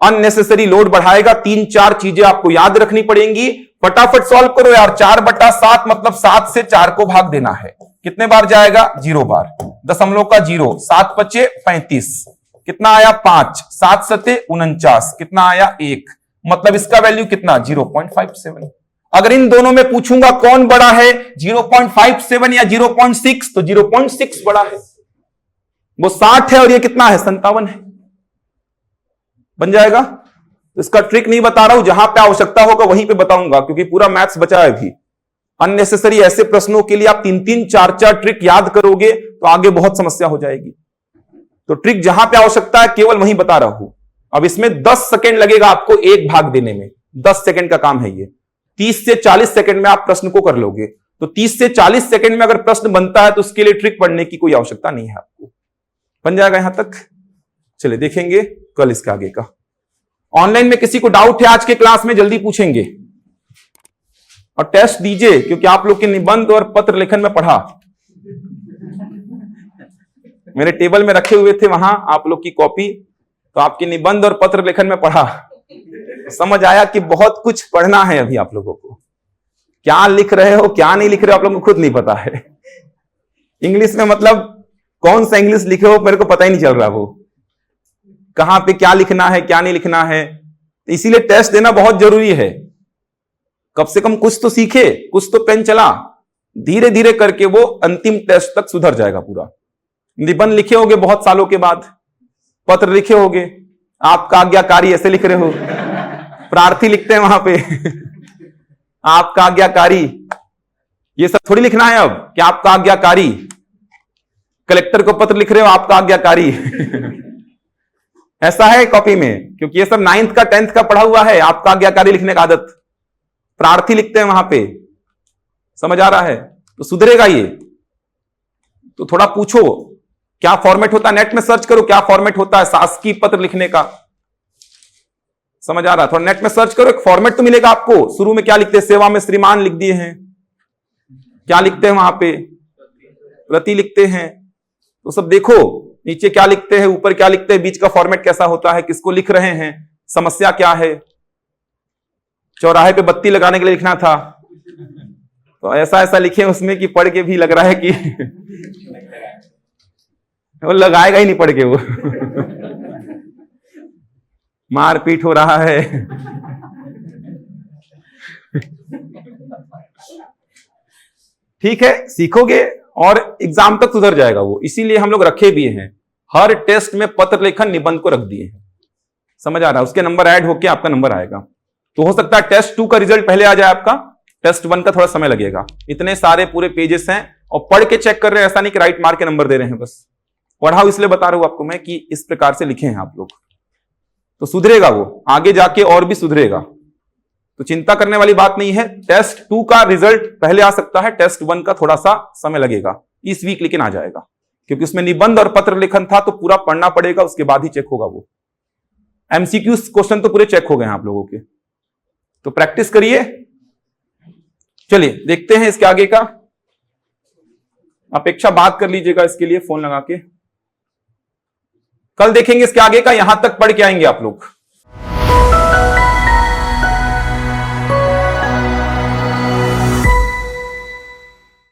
अननेसेसरी लोड बढ़ाएगा। 3-4 चीजें आपको याद रखनी पड़ेंगी। फटाफट सॉल्व करो यार। 4/7 मतलब 7 से 4 को भाग देना है, कितने बार जाएगा? 0 बार। दशमलव का 0, 7 × 5 = 35, कितना आया? 5, 7 × 7 = 49, कितना आया? 1। मतलब इसका वैल्यू कितना? 0.57। अगर इन दोनों में पूछूंगा कौन बड़ा है, 0.57 या 0.6, तो 0.6 बड़ा है। वो 60 है और ये कितना है? 57 है। बन जाएगा? तो इसका ट्रिक नहीं बता रहा हूं, जहां पे आवश्यकता होगा वहीं पे बताऊंगा, क्योंकि पूरा मैथ्स बचा है अभी। अननेसेसरी ऐसे प्रश्नों के लिए आप 3-3, 4-4 ट्रिक याद करोगे तो आगे बहुत समस्या हो जाएगी। तो ट्रिक जहां पे आवश्यकता है केवल वहीं बता रहा हूं। अब इसमें 10 सेकेंड लगेगा आपको एक भाग देने में, 10 सेकेंड का काम है ये। 30 से 40 सेकंड में आप प्रश्न को कर लोगे। तो 30 से 40 सेकंड में अगर प्रश्न बनता है तो उसके लिए ट्रिक पढ़ने की कोई आवश्यकता नहीं है आपको। बन जाएगा यहां तक? चलिए देखेंगे कल इसके आगे का। ऑनलाइन में किसी को डाउट है आज के क्लास में, जल्दी पूछेंगे और टेस्ट दीजिए, क्योंकि आप लोग के निबंध और पत्र लेखन में पढ़ा, मेरे टेबल में रखे हुए थे वहां आप लोग की कॉपी, तो आपके निबंध और पत्र लेखन में पढ़ा, समझ आया कि बहुत कुछ पढ़ना है अभी आप लोगों को। क्या लिख रहे हो क्या नहीं लिख रहे हो आप लोगों को खुद नहीं पता है। इंग्लिश में मतलब कौन सा इंग्लिश लिखे हो मेरे को पता ही नहीं चल रहा, वो कहां पे क्या लिखना है क्या नहीं लिखना है। तो इसीलिए टेस्ट देना बहुत जरूरी है। कम से कम कुछ तो सीखे, कुछ तो पेन चला, धीरे धीरे करके वो अंतिम टेस्ट तक सुधर जाएगा पूरा। निबंध लिखे होगे बहुत सालों के बाद, पत्र लिखे होगे, आपका आज्ञाकारी ऐसे लिख रहे हो, प्रार्थी लिखते हैं वहां पे। आपका आज्ञाकारी, ये सब थोड़ी लिखना है अब कि आपका आज्ञाकारी। कलेक्टर को पत्र लिख रहे हो, आपका आज्ञाकारी। ऐसा है कॉपी में, क्योंकि ये सब 9th का 10th का पढ़ा हुआ है, आपका आज्ञाकारी लिखने का आदत। प्रार्थी लिखते हैं वहां पे, समझ आ रहा है? तो सुधरेगा ये। तो थोड़ा पूछो क्या फॉर्मेट होता है, नेट में सर्च करो क्या फॉर्मेट होता है शासकीय पत्र लिखने का। समझ आ रहा है? थोड़ा नेट में सर्च करो, एक फॉर्मेट तो मिलेगा आपको। शुरू में क्या लिखते हैं, सेवा में श्रीमान लिख दिए हैं, क्या लिखते हैं वहां पे, प्रति लिखते हैं। तो सब देखो, नीचे क्या लिखते हैं, ऊपर क्या लिखते हैं, बीच का फॉर्मेट कैसा होता है, किसको लिख रहे हैं, समस्या क्या है। चौराहे पे बत्ती लगाने के लिए लिखना था, तो ऐसा ऐसा लिखे उसमें कि पढ़ के भी लग रहा है कि वो लगाएगा ही नहीं पढ़ के वो। मारपीट हो रहा है। ठीक है, सीखोगे और एग्जाम तक सुधर जाएगा वो। इसीलिए हम लोग रखे भी हैं, हर टेस्ट में पत्र लेखन निबंध को रख दिए हैं। समझ आ रहा है? उसके नंबर ऐड होके आपका नंबर आएगा। तो हो सकता है टेस्ट 2 का रिजल्ट पहले आ जाए, आपका टेस्ट 1 का थोड़ा समय लगेगा। इतने सारे पूरे पेजेस हैं और पढ़ के चेक कर रहे हैं, ऐसा नहीं कि राइट मार्क के नंबर दे रहे हैं बस। पढ़ाओ इसलिए बता रहा हूं आपको मैं कि इस प्रकार से लिखे हैं आप लोग, तो सुधरेगा वो, आगे जाके और भी सुधरेगा। तो चिंता करने वाली बात नहीं है। टेस्ट 2 का रिजल्ट पहले आ सकता है, टेस्ट 1 का थोड़ा सा समय लगेगा, इस वीक लेकिन आ जाएगा, क्योंकि उसमें निबंध और पत्र लेखन था, तो पूरा पढ़ना पड़ेगा, उसके बाद ही चेक होगा वो। एमसीक्यू क्वेश्चन तो पूरे चेक हो गए हैं आप लोगों के, तो प्रैक्टिस करिए। चलिए देखते हैं इसके आगे का। अपेक्षा बात कर लीजिएगा इसके लिए फोन लगा के। कल देखेंगे इसके आगे का, यहां तक पढ़ के आएंगे आप लोग।